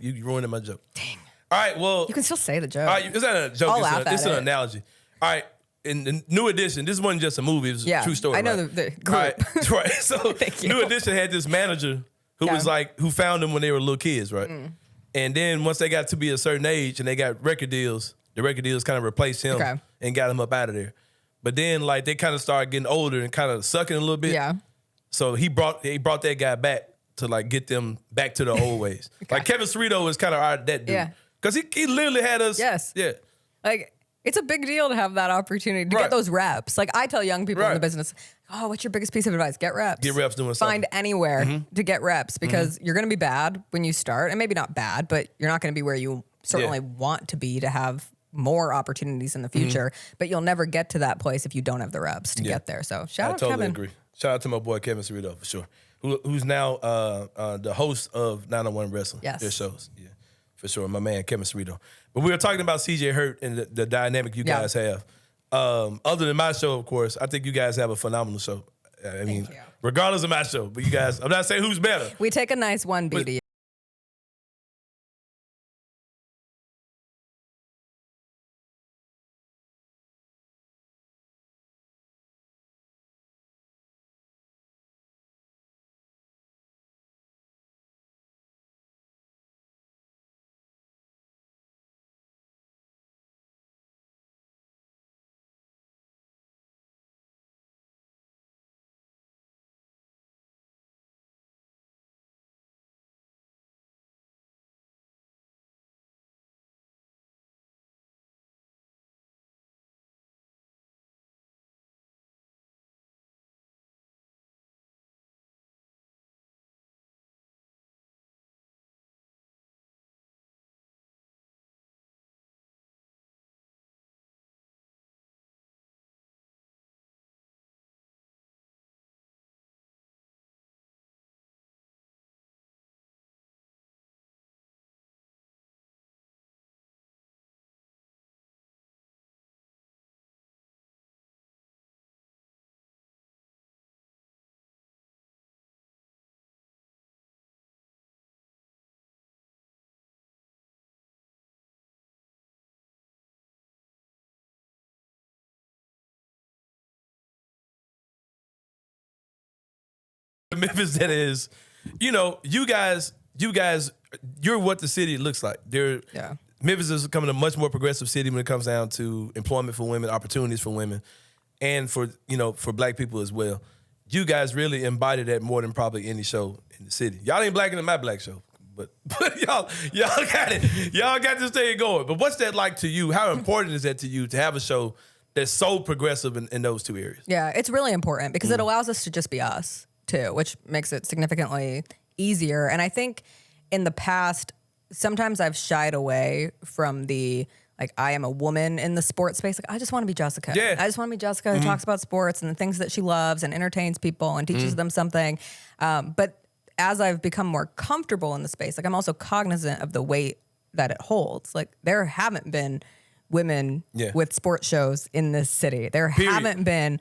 You ruining my joke. Dang. All right, well. You can still say the joke. All right, it's not a joke. I'll laugh It's at an it. analogy. All right, in the New Edition, this wasn't just a movie. It was a true story. I know right? the group. All right, right. So Thank you. New Edition had this manager who was like, who found them when they were little kids, right? And then once they got to be a certain age and they got record deals, the record deals kind of replaced him and got him up out of there. But then like they kind of started getting older and kind of sucking a little bit. Yeah. So he brought that guy back to like get them back to the old ways. Like Kevin Cerrito is kind of that dude. Yeah. Because he literally had us. Yes. Yeah. Like, it's a big deal to have that opportunity to get those reps. Like, I tell young people in the business, oh, what's your biggest piece of advice? Get reps. Get reps doing something. Find anywhere to get reps because you're going to be bad when you start. And maybe not bad, but you're not going to be where you certainly want to be to have more opportunities in the future. But you'll never get to that place if you don't have the reps to get there. So, shout out I totally Kevin. agree. Shout out to my boy Kevin Cerrito for sure. Who's now the host of 901 Wrestling. Yes. Their shows. Yeah. For sure. My man, Kevin Cerrito. But we were talking about CJ Hurt and the dynamic you guys have. Other than my show, of course, I think you guys have a phenomenal show. I mean, regardless of my show, but you guys, I'm not saying who's better. We take a nice 1B to you. Memphis that is, you guys, you're what the city looks like. Memphis is becoming a much more progressive city when it comes down to employment for women, opportunities for women, and for black people as well. You guys really embody that more than probably any show in the city. Y'all ain't blacker than my black show, but y'all got it. Y'all got this thing going. But what's that like to you? How important is that to you to have a show that's so progressive in those two areas? Yeah, it's really important because it allows us to just be us too, which makes it significantly easier. And I think in the past, sometimes I've shied away from the, like, I am a woman in the sports space. Like, I just want to be Jessica. Yeah. I just want to be Jessica who talks about sports and the things that she loves and entertains people and teaches them something. But as I've become more comfortable in the space, like, I'm also cognizant of the weight that it holds. Like, there haven't been women with sports shows in this city. There haven't been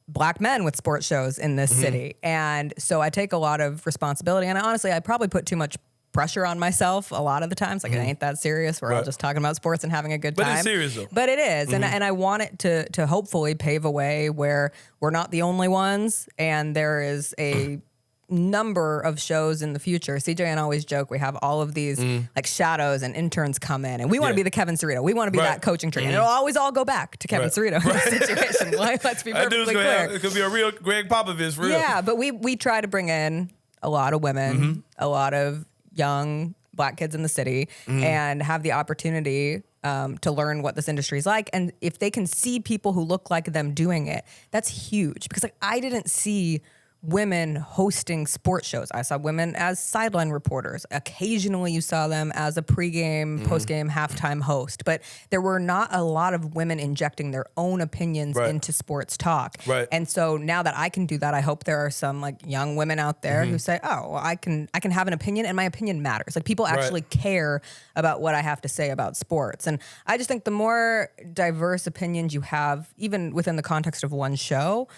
black men with sports shows in this city. And so I take a lot of responsibility. And honestly, I probably put too much pressure on myself a lot of the times. Like, it ain't that serious. We're all just talking about sports and having a good time. But it's serious though. But it is. And I want it to hopefully pave a way where we're not the only ones and there is a number of shows in the future. CJ and I always joke we have all of these like shadows and interns come in and we want to be the Kevin Cerrito. We want to be that coaching tree. And it'll always all go back to Kevin Cerrito in this situation. Like, let's be perfectly clear. It could be a real Greg Popovich for real. Yeah, but we try to bring in a lot of women, a lot of young black kids in the city and have the opportunity to learn what this industry is like. And if they can see people who look like them doing it, that's huge. Because, like, I didn't see women hosting sports shows. I saw women as sideline reporters. Occasionally you saw them as a pregame, postgame, halftime host. But there were not a lot of women injecting their own opinions into sports talk. Right. And so now that I can do that, I hope there are some, like, young women out there who say, oh, well, I can have an opinion and my opinion matters. Like, people actually care about what I have to say about sports. And I just think the more diverse opinions you have, even within the context of one show,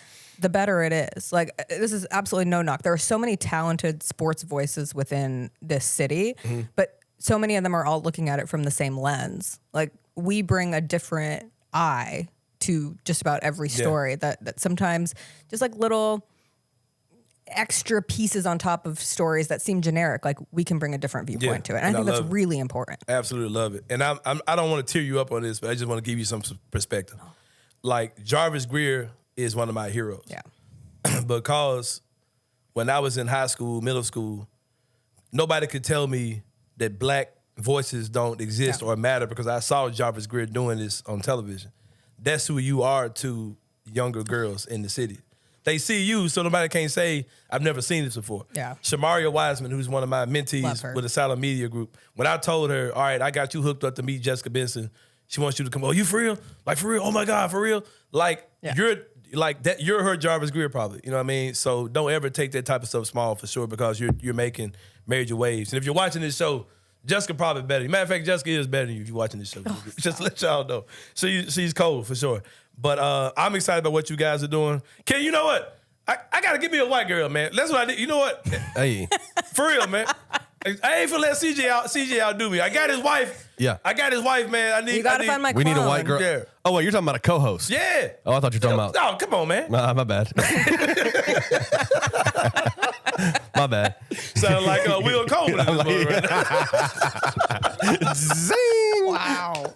the better it is. Like, this is absolutely no knock. There are so many talented sports voices within this city, but so many of them are all looking at it from the same lens. Like, we bring a different eye to just about every story that sometimes just like little extra pieces on top of stories that seem generic, like, we can bring a different viewpoint to it. And I think that's really important. Absolutely love it. And I don't want to tear you up on this, but I just want to give you some perspective. Like, Jarvis Greer is one of my heroes. Yeah. Because when I was in high school, middle school, nobody could tell me that black voices don't exist or matter because I saw Jarvis Greer doing this on television. That's who you are to younger girls in the city. They see you, so nobody can't say, I've never seen this before. Yeah. Shamaria Wiseman, who's one of my mentees with the Silent Media Group, when I told her, all right, I got you hooked up to meet Jessica Benson, she wants you to come, oh, you for real? Like, for real? Oh my God, for real? Like, you're like that. You're her Jarvis Greer probably. You know what I mean? So don't ever take that type of stuff small for sure because you're making major waves. And if you're watching this show, Jessica probably better. Matter of fact, Jessica is better than you if you're watching this show. Just to let y'all know. She's cold for sure. But I'm excited about what you guys are doing. Ken, you know what? I gotta give me a white girl, man. That's what I need. You know what? Hey, for real, man. I ain't finna let CJ outdo me. I got his wife. Yeah. I got his wife, man. You gotta find my We clone. need a white girl. Yeah. Oh, wait, you're talking about a co-host. Yeah. Oh, I thought you were talking about. No, come on, man. My bad. My bad. Sound like Will Coleman. Zing! Wow.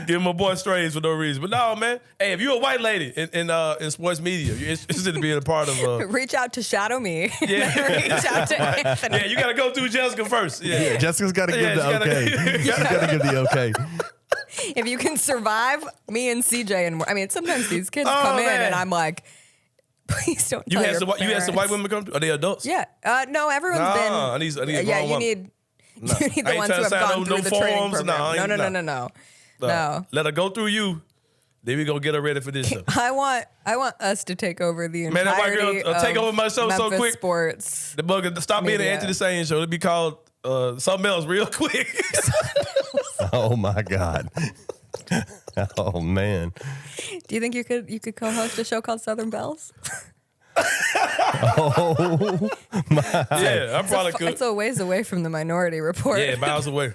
Give my boy strays for no reason. But no, man. Hey, if you're a white lady in sports media, you're interested in being a part of. Reach out to Shadow Me. Yeah. Reach out to Anthony. Yeah, you got to go through Jessica first. Yeah, Jessica's got to give the okay. She's got to give the okay. If you can survive me and CJ and I mean, sometimes these kids come in and I'm like, please don't. You had some white women come through? Are they adults? Yeah. No, everyone's been. I need yeah, you need the ones who have gone through the training program. No. Let her go through you. Then we gonna get her ready for this show. I want us to take over the entirety that white girl take over my show Memphis so quick. Sports. The bug stop being the Anthony Sain show. It'd be called something else real quick. Oh my God. Oh man. Do you think you could co-host a show called Southern Bells? Oh my. Yeah, I probably could. It's a ways away from the Minority Report. Yeah, miles away.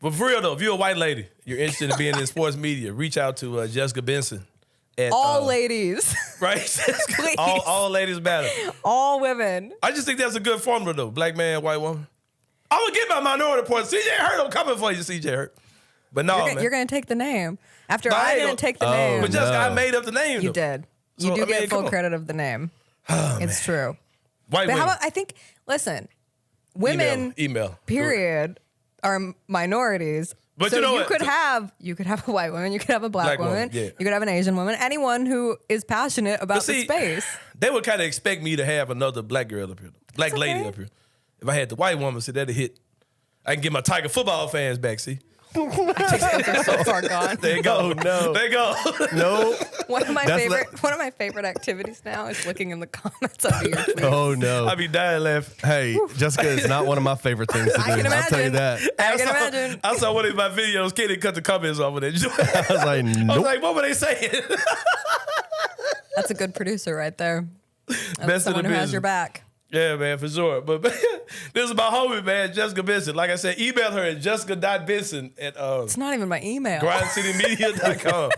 But for real though, if you're a white lady, you're interested in being in sports media, reach out to Jessica Benson. all ladies. Right? Please. all ladies matter. All women. I just think that's a good formula, though. Black man, white woman. I'm going to get my minority points. CJ Hurt, I'm coming for you, CJ Hurt. But no, You're going to take the name. After No, I didn't take the name. But Jessica, I made up the name, You though. did. So, You do I mean, get come full on. credit of the name. Oh, It's true. White But how women. about, I think, listen, women, Email. period, are minorities. But so you know you what? could have a white woman, you could have a black woman, woman, yeah. you could have an Asian woman, anyone who is passionate about see, the space. They would kind of expect me to have another black girl up here, black lady up here. If I had the white woman, see, that'd hit. I can get my Tiger football fans back, see? They're so far gone. There you go. No. There you go. No. One of my favorite activities now is looking in the comments under your tweets. Oh no. I be dying laughing. Hey, Jessica is not one of my favorite things to do. I can I'll tell you imagine. that. I can imagine. I saw one of my videos, Kenny cut the comments off of that. I was like, I was nope. like, what were they saying? That's a good producer right there. That's Best of the someone who has business. your back. Yeah, man, for sure. But this is my homie, man, Jessica Benson. Like I said, email her at jessica.benson at It's not even my email. grindcitymedia.com.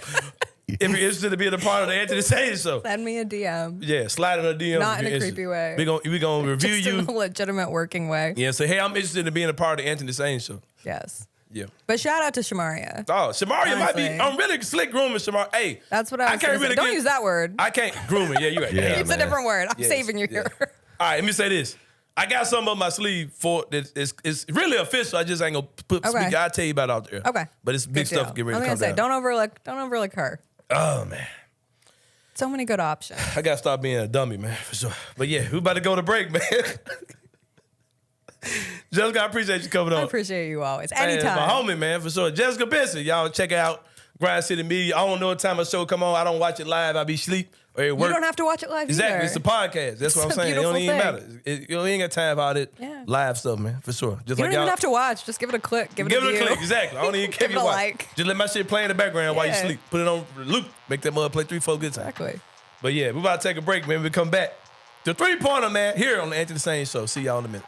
If you're interested in being a part of the Anthony Sain Show. Send me a DM. Yeah, slide in a DM. Not if in you're a creepy way. We gonna review Just you. in a legitimate working way. Yeah, say, hey, I'm interested in being a part of the Anthony Sain Show. Yes. Yeah. But shout out to Shamaria. Oh, Shamaria might be. Honestly. I'm really slick grooming Shamaria. Hey, That's what I was can't gonna say. really Don't get- use that word. I can't grooming. Yeah, you're right. Yeah, It's man. a different word. I'm Yes, saving you yeah. here. All right, let me say this. I got something up my sleeve for that. It's really official. I just ain't gonna Okay. speak. I'll tell you about it out there. Okay. But it's big Good stuff. deal. Get ready I'm to gonna come say, down. don't overlook her. Oh man, So many good options. I gotta stop being a dummy, man, for sure. But yeah, we about to go to break, man. Jessica, I appreciate you coming on. I appreciate you always. Man, Anytime. my homie, man, for sure. Jessica Benson, y'all check out Grind City Media. I don't know what time a show come on. I don't watch it live. I be sleep or at You work. don't have to watch it live Exactly. either. It's a podcast. That's what I'm It's a saying. It don't even beautiful matter. You ain't got time for all that Yeah. live stuff, man, for sure. Just You like don't even y'all. have to watch. Just give it a click. Give it Give a it a view. click, exactly. I don't even care if Give it you a watch. like. Just let my shit play in the background while you Yeah. sleep. Put it on loop. Make that mother play 3-4 good times. Exactly. But yeah, we about to take a break, man. We come back. The 3-pointer, man, here on the Anthony Sain Show. See y'all in a minute.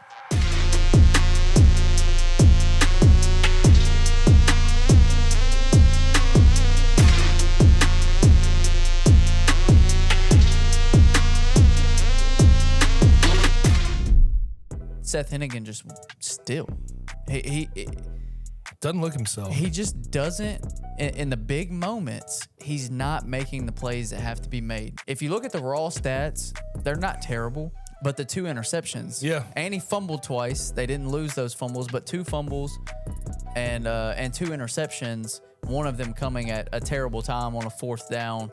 Seth Hennigan just still. He Doesn't look himself. he just doesn't in the big moments, he's not making the plays that have to be made. If you look at the raw stats, they're not terrible, but the 2 interceptions. Yeah. And he fumbled twice. They didn't lose those fumbles, but 2 fumbles and 2 interceptions, one of them coming at a terrible time on a 4th down.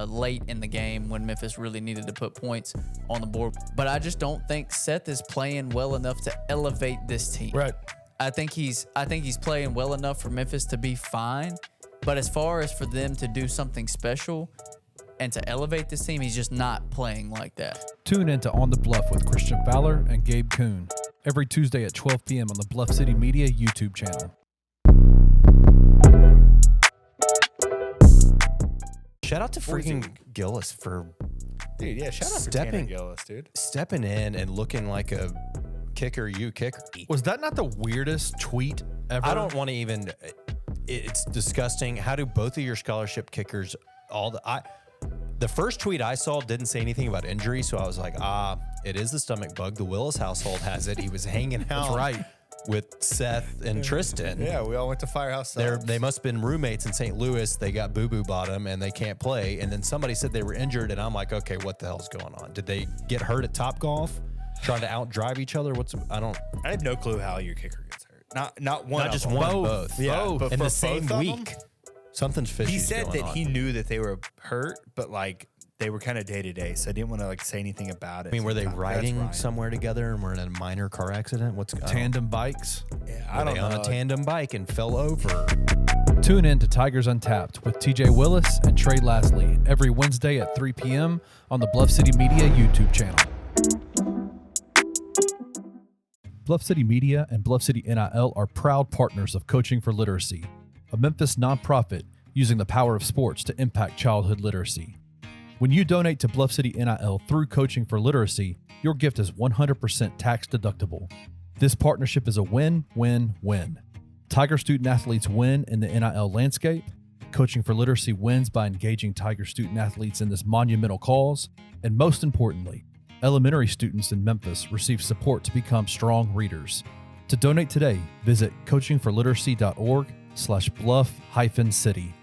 Late in the game when Memphis really needed to put points on the board. But I just don't think Seth is playing well enough to elevate this team. Right. I think he's playing well enough for Memphis to be fine. But as far as for them to do something special and to elevate this team, he's just not playing like that. Tune in to On the Bluff with Christian Fowler and Gabe Kuhn every Tuesday at 12 p.m. on the Bluff City Media YouTube channel. Shout out to freaking Gillis for Dude, yeah, shout out for Stepping- Tanner Gillis, dude. stepping in and looking like a kicker. Was that not the weirdest tweet ever? I don't want to even. It's disgusting. How do both of your scholarship kickers the first tweet I saw didn't say anything about injury, so I was like, it is the stomach bug. The Willis household has it. He was hanging out right. with Seth and Tristan. Yeah, we all went to Firehouse Subs. They must have been roommates in St. Louis. They got boo-boo bottom and they can't play. And then somebody said they were injured, and I'm like, okay, what the hell's going on? Did they get hurt at Topgolf, trying to outdrive each other? I have no clue how your kicker gets hurt. Not one. Not of just them. one, Both. both. Yeah, Both. but In for the same both of week. them, Something's fishy. he said going that on. he knew that they were hurt, but like they were kind of day to day, so I didn't want to like say anything about it. I mean, were they That's riding Ryan. somewhere together and were in a minor car accident? Tandem bikes. Yeah, Were I don't they know. on a tandem bike and fell over? Tune in to Tigers Untapped with TJ Willis and Trey Lasley every Wednesday at 3 p.m. on the Bluff City Media YouTube channel. Bluff City Media and Bluff City NIL are proud partners of Coaching for Literacy, a Memphis nonprofit using the power of sports to impact childhood literacy. When you donate to Bluff City NIL through Coaching for Literacy, your gift is 100% tax deductible. This partnership is a win-win-win. Tiger student athletes win in the NIL landscape, Coaching for Literacy wins by engaging Tiger student athletes in this monumental cause. And most importantly, elementary students in Memphis receive support to become strong readers. To donate today, visit coachingforliteracy.org/bluff-city.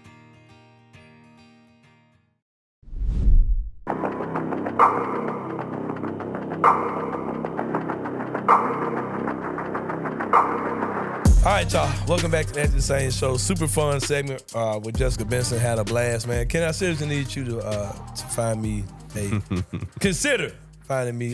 All right, y'all. Welcome back to the Sain Show. Super fun segment with Jessica Benson. Had a blast, man. Ken, I seriously need you to find me consider finding me.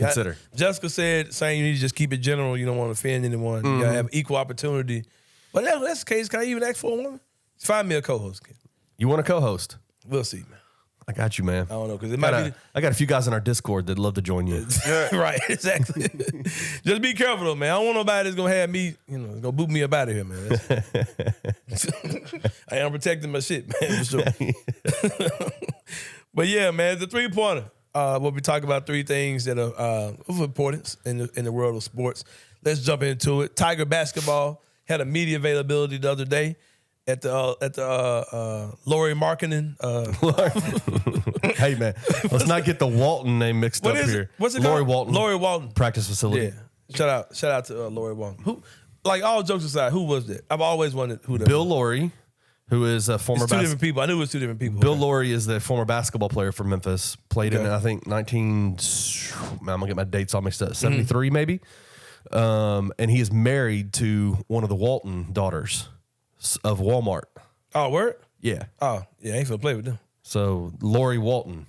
Jessica said, Sain, you need to just keep it general. You don't want to offend anyone. You gotta have equal opportunity. But that's the case. Can I even ask for a woman? Find me a co-host, Ken. You want a co-host? We'll see, man. I got you, man. I don't know, because it might be. I got a few guys in our Discord that'd love to join you. Right, exactly. Just be careful, though, man. I don't want nobody that's gonna have me, gonna boot me up out of here, man. I am protecting my shit, man, for sure. But yeah, man, the 3-pointer. We'll be talking about 3 things that are of importance in the world of sports. Let's jump into it. Tiger basketball had a media availability the other day at the Lori Markkinen. Hey, man, let's not get the Walton name mixed up here. What's it Lori called? Walton. Lori Walton Practice facility. Yeah. Shout out to Lori Walton. Who, like, all jokes aside, who was that? I've always wondered who that Bill was. Laurie, who is a former. It's 2 different people. I knew it was 2 different people. Bill Laurie is the former basketball player for Memphis. Played in, I think, I'm gonna get my dates all mixed up. 73 maybe. And he is married to one of the Walton daughters of Walmart. Oh, word? Yeah. Oh, yeah, I ain't gonna play with them. So Lori Walton.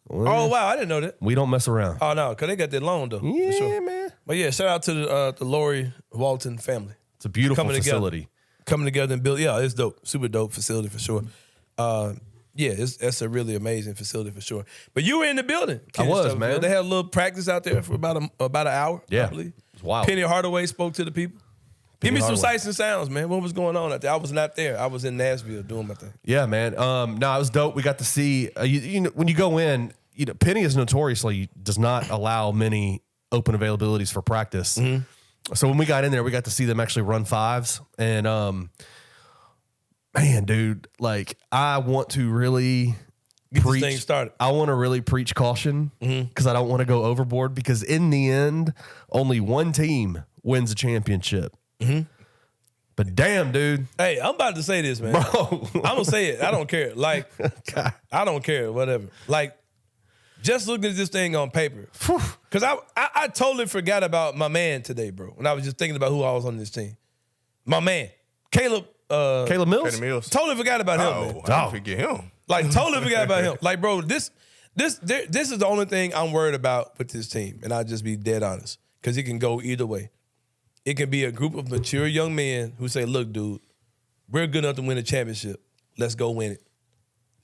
Well, Oh, wow, I didn't know that. we don't mess around. Oh, no, because they got that loan, though. Yeah, for sure. man. But yeah, shout out to the Lori Walton family. It's a beautiful Coming facility. Coming together and build. Yeah, it's dope. Super dope facility for sure. Yeah, that's a really amazing facility for sure. But you were in the building. I was, man. They had a little practice out there for about an hour. Yeah. I believe. It's wild. Penny Hardaway spoke to the people. Give me some Hardaway. sights and sounds, man. What was going on out there? I was not there. I was in Nashville doing my thing. Yeah, man. No, it was dope. We got to see. You know, when you go in, Penny is notoriously does not allow many open availabilities for practice. So when we got in there, we got to see them actually run 5s. And man, dude, like I want to really Get this thing started. I want to really preach caution because I don't want to go overboard. Because in the end, only one team wins a championship. But damn, dude. Hey, I'm about to say this, man. Bro. I'm going to say it. I don't care. Like, I don't care, whatever. Like, just looking at this thing on paper. Because I totally forgot about my man today, bro. When I was just thinking about who I was on this team. My man. Caleb Mills? Caleb Mills. Totally forgot about him, man. I don't forget him. Like, totally forgot about him. Like, bro, this is the only thing I'm worried about with this team. And I'll just be dead honest. Because it can go either way. It can be a group of mature young men who say, look, dude, we're good enough to win a championship. Let's go win it.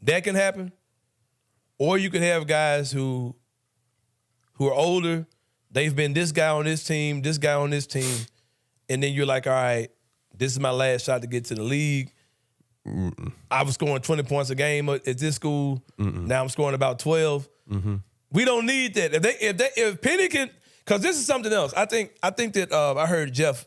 That can happen. Or you could have guys who are older. They've been this guy on this team, this guy on this team. And then you're like, all right, this is my last shot to get to the league. I was scoring 20 points a game at this school. Now I'm scoring about 12. We don't need that. If Penny can, because this is something else. I think that I heard Jeff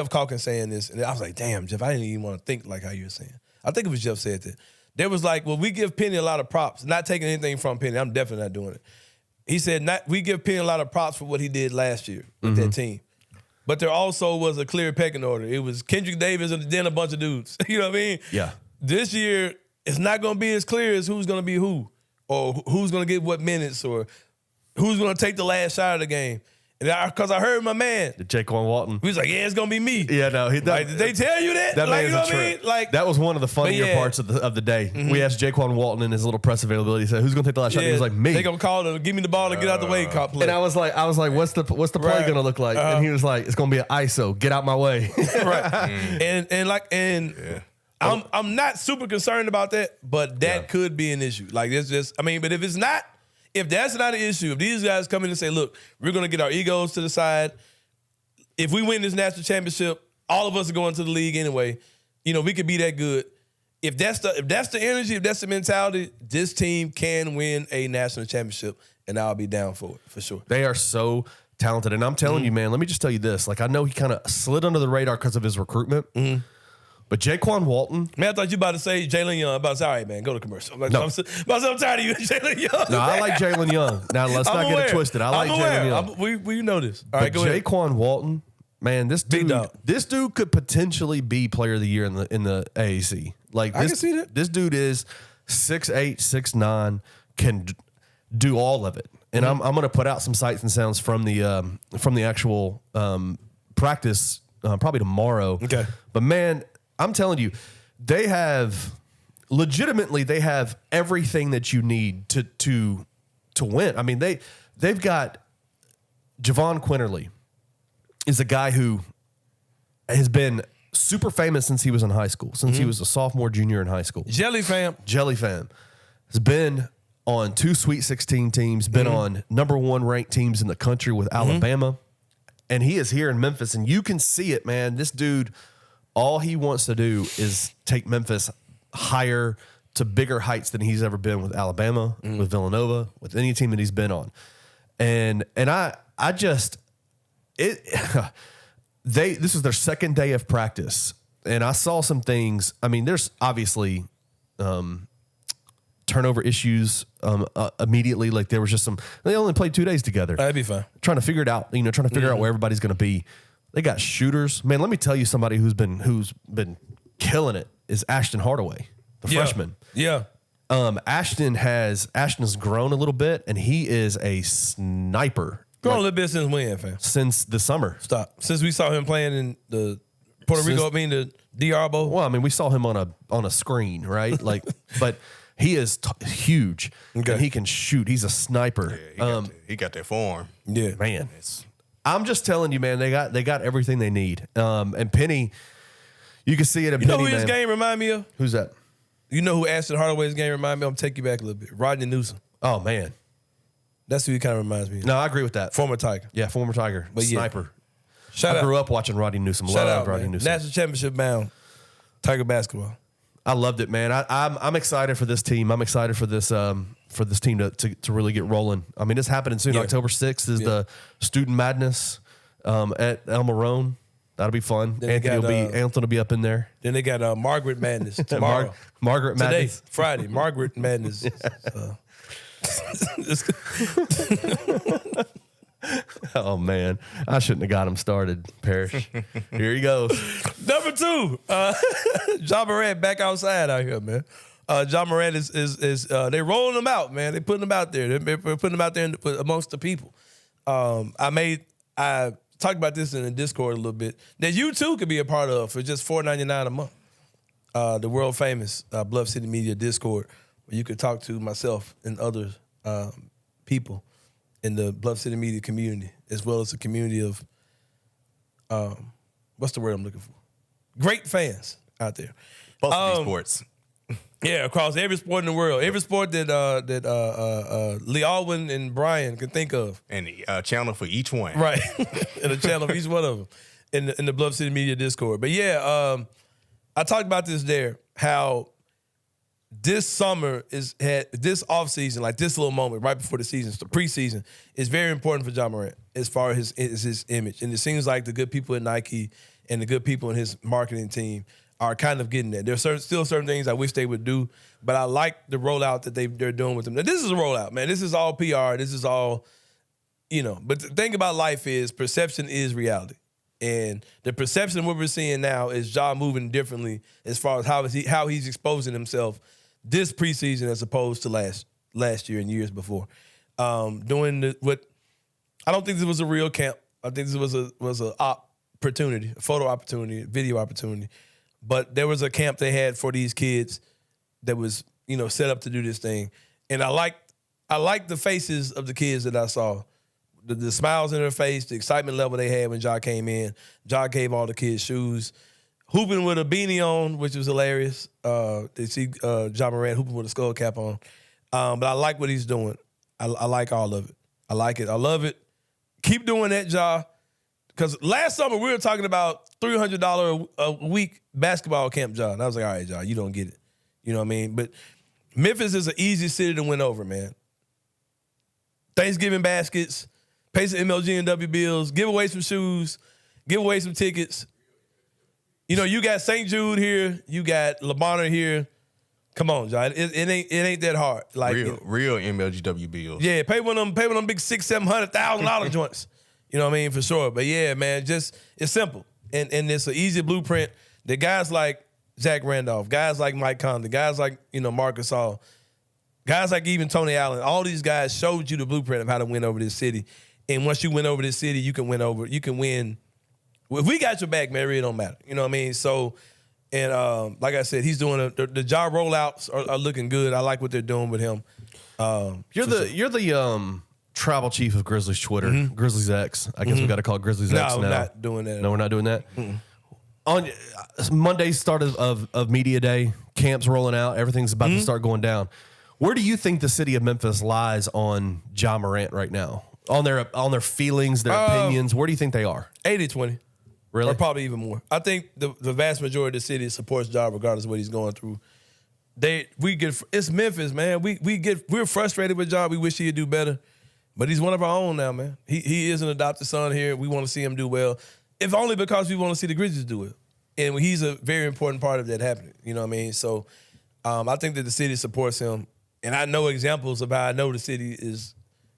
Calkins saying this, and I was like, damn, Jeff, I didn't even want to think like how you were saying. I think it was Jeff said that. There was like, well, we give Penny a lot of props. Not taking anything from Penny. I'm definitely not doing it. He said, we give Penny a lot of props for what he did last year with that team. But there also was a clear pecking order. It was Kendrick Davis and then a bunch of dudes. You know what I mean? Yeah. This year, it's not going to be as clear as who's going to be who, or who's going to get what minutes, or who's going to take the last shot of the game. And because I heard my man, Jaquan Walton. He was like, yeah, it's going to be me. Yeah, no. Did they tell you that? That like, man's you know a what I mean? trip. Like, that was one of the funnier parts of the day. We asked Jaquan Walton in his little press availability. He said, "Who's going to take the last shot?" He was like, "Me." They going to call him, give me the ball and get out the way. Play. And I was like, "What's the play going to look like?" And he was like, "It's going to be an ISO. Get out my way." I'm not super concerned about that, but that could be an issue. Like, it's just, I mean, but if that's not an issue, if these guys come in and say, look, we're going to get our egos to the side. If we win this national championship, all of us are going to the league anyway. You know, we could be that good. If that's the energy, if that's the mentality, this team can win a national championship, and I'll be down for it, for sure. They are so talented. And I'm telling you, man, let me just tell you this. Like, I know he kind of slid under the radar because of his recruitment. But Jaquan Walton. Man, I thought you about to say Jalen Young. I'm about to say, all right, man, go to commercial. I'm tired of you, Jalen Young. No, I like Jalen Young. Now, let's not get it twisted. I like Jalen Young. We know this. All right, go ahead. Jaquan Walton, man, this dude could potentially be player of the year in the AAC. Like, I can see that. This dude is 6'8", 6'9", can do all of it. And I'm going to put out some sights and sounds from the actual practice probably tomorrow. Okay. But man, I'm telling you, they have everything that you need to win. I mean, they've got Javon Quinterly is a guy who has been super famous since he was in high school, since he was a sophomore, junior in high school. Jelly fam has been on 2 Sweet 16 teams, been on number 1 ranked teams in the country with Alabama, and he is here in Memphis, and you can see it, man. This dude, all he wants to do is take Memphis higher to bigger heights than he's ever been with Alabama, with Villanova, with any team that he's been on. And I just this is their second day of practice, and I saw some things. I mean, there's obviously turnover issues immediately. Like there was just they only played 2 days together. That'd be fine. Trying to figure it out, trying to figure out where everybody's going to be. They got shooters. Man, let me tell you somebody who's been killing it is Ashton Hardaway, the freshman. Yeah. Ashton has grown a little bit, and he is a sniper. Grown a little bit since when, fam? Since the summer. Stop. Since we saw him playing in the Puerto Rico, the DR Bowl. Well, I mean, we saw him on a screen, right? Like, but he is huge, and he can shoot. He's a sniper. Yeah, he got that form. Yeah, man. I'm just telling you, man. They got everything they need. And Penny, you can see it in Penny. You know who his game remind me of? Who's that? You know who Ashton Hardaway's game remind me of? I'm take you back a little bit. Rodney Newsom. Oh man. That's who he kind of reminds me of. No, I agree with that. Former Tiger. Yeah, former Tiger. But sniper. Shout out. I grew up watching Rodney Newsom. Loved Rodney Newsom. National championship bound Tiger basketball. I loved it, man. I'm excited for this team. I'm excited for this team to really get rolling. I mean, it's happening soon. Yeah. October 6th is the Student Madness at El Marone. That'll be fun. Anthony will be up in there. Then they got Margaret Madness tomorrow. Margaret Madness. Today, Friday. Margaret Madness. Oh man, I shouldn't have got him started, Parrish. Here he goes. Number 2, Ja Morant back outside out here, man. Ja Morant is they're rolling him out, man. They're putting him out there. They're putting him out there amongst the people. I talked about this in the Discord a little bit that you too could be a part of for just $4.99 a month. The world famous Bluff City Media Discord, where you could talk to myself and other people in the Bluff City Media community, as well as a community of, what's the word I'm looking for? Great fans out there. Both of these sports. Yeah, across every sport in the world. Every sport that Lee Alwyn and Brian can think of. And a channel for each one. Right. And a channel for each one of them in the Bluff City Media Discord. But yeah, I talked about this there, how this summer this offseason, like this little moment right before the season, the preseason, is very important for Ja Morant as far as his image. And it seems like the good people at Nike and the good people in his marketing team are kind of getting there. There's still certain things I wish they would do, but I like the rollout that they're doing with them. Now, this is a rollout, man. This is all PR. This is all, But the thing about life is perception is reality. And the perception of what we're seeing now is Ja moving differently as far as how he's exposing himself this preseason as opposed to last year and years before. Doing what I don't think this was a real camp. I think this was a opportunity, a photo opportunity, video opportunity. But there was a camp they had for these kids that was, set up to do this thing. And I liked the faces of the kids that I saw. The smiles in their face, the excitement level they had when Ja came in. Ja gave all the kids shoes. Hooping with a beanie on, which was hilarious. They see Ja Morant hooping with a skull cap on. But I like what he's doing. I like all of it. I like it. I love it. Keep doing that, Ja. Because last summer we were talking about $300 a week basketball camp, Ja. And I was like, all right, Ja, you don't get it. You know what I mean? But Memphis is an easy city to win over, man. Thanksgiving baskets, pay some MLG and W bills, give away some shoes, give away some tickets. You know, you got St. Jude here, you got Lamar here. Come on, John. It ain't that hard. Like real MLGW bills. Yeah, pay one of them big $600,000-$700,000 joints. You know what I mean? For sure. But yeah, man, just it's simple. And it's an easy blueprint that guys like Zach Randolph, guys like Mike Conley, guys like, Marcus All, guys like even Tony Allen, all these guys showed you the blueprint of how to win over this city. And once you win over this city, you can win. If we got your back, man, it really don't matter. You know what I mean? So, and like I said, he's doing the job rollouts are looking good. I like what they're doing with him. You're the tribal chief of Grizzlies Twitter, Grizzlies X. I guess we got to call it Grizzlies X now. No, we're not doing that. No, we're not doing that. On Monday's start of media day, camps rolling out, everything's about to start going down. Where do you think the city of Memphis lies on Ja Morant right now? On their feelings, their opinions, where do you think they are? 80-20. Really? Or probably even more. I think the vast majority of the city supports Ja regardless of what he's going through. It's Memphis, man. We're frustrated with Ja. We wish he'd do better. But he's one of our own now, man. He is an adopted son here. We want to see him do well. If only because we want to see the Grizzlies do it. And he's a very important part of that happening. You know what I mean? So I think that the city supports him. And I know examples of how I know the city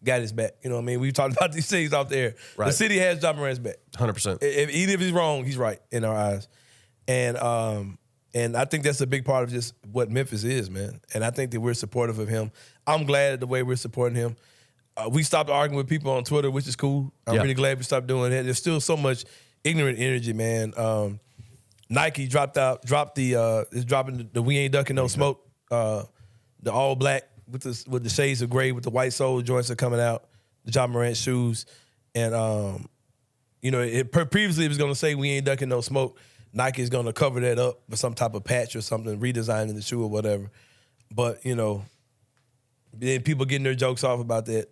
got his back. You know what I mean? We've talked about these things out there. Right. The city has Ja Morant's back. 100%. Even if he's wrong, he's right in our eyes. And I think that's a big part of just what Memphis is, man. And I think that we're supportive of him. I'm glad the way we're supporting him. We stopped arguing with people on Twitter, which is cool. I'm really glad we stopped doing that. There's still so much ignorant energy, man. Nike is dropping the We Ain't Ducking No Smoke, the all black with the shades of gray with the white sole joints are coming out, the Ja Morant shoes. And, previously it was going to say We Ain't Ducking No Smoke. Nike is going to cover that up with some type of patch or something, redesigning the shoe or whatever. But, then people getting their jokes off about that.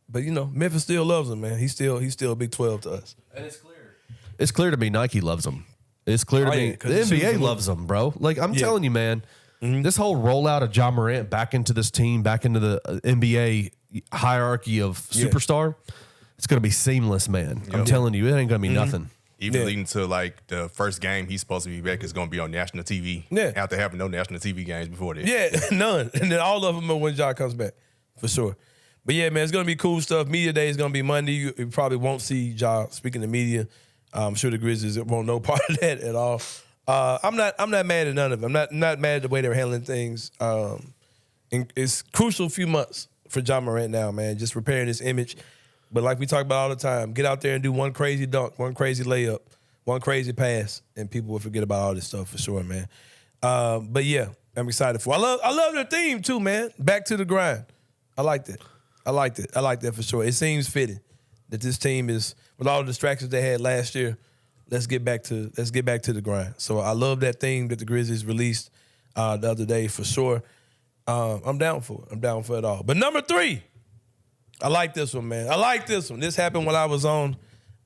But, Memphis still loves him, man. He's still a Big 12 to us. And it's clear. It's clear to me Nike loves him. It's clear to me. The NBA loves him, bro. Like, I'm telling you, man, this whole rollout of Ja Morant back into this team, back into the NBA hierarchy of superstar, it's going to be seamless, man. Yep. I'm telling you, it ain't going to be nothing. Even leading to, like, the first game he's supposed to be back is going to be on national TV. Yeah. After having no national TV games before this. Yeah, none. And then all of them are when Ja comes back, for sure. But yeah, man, it's going to be cool stuff. Media day is going to be Monday. You probably won't see Ja speaking to media. I'm sure the Grizzlies won't know part of that at all. I'm not mad at none of it. I'm not mad at the way they're handling things. And it's crucial few months for Ja Morant now, man, just repairing his image. But like we talk about all the time, get out there and do one crazy dunk, one crazy layup, one crazy pass, and people will forget about all this stuff for sure, man. But yeah, I'm excited for it. I love their theme too, man. Back to the grind. I liked it. I like that for sure. It seems fitting that this team is, with all the distractions they had last year, let's get back to the grind. So I love that theme that the Grizzlies released the other day for sure. I'm down for it. I'm down for it all. But number 3, I like this one, man. I like this one. This happened when I was out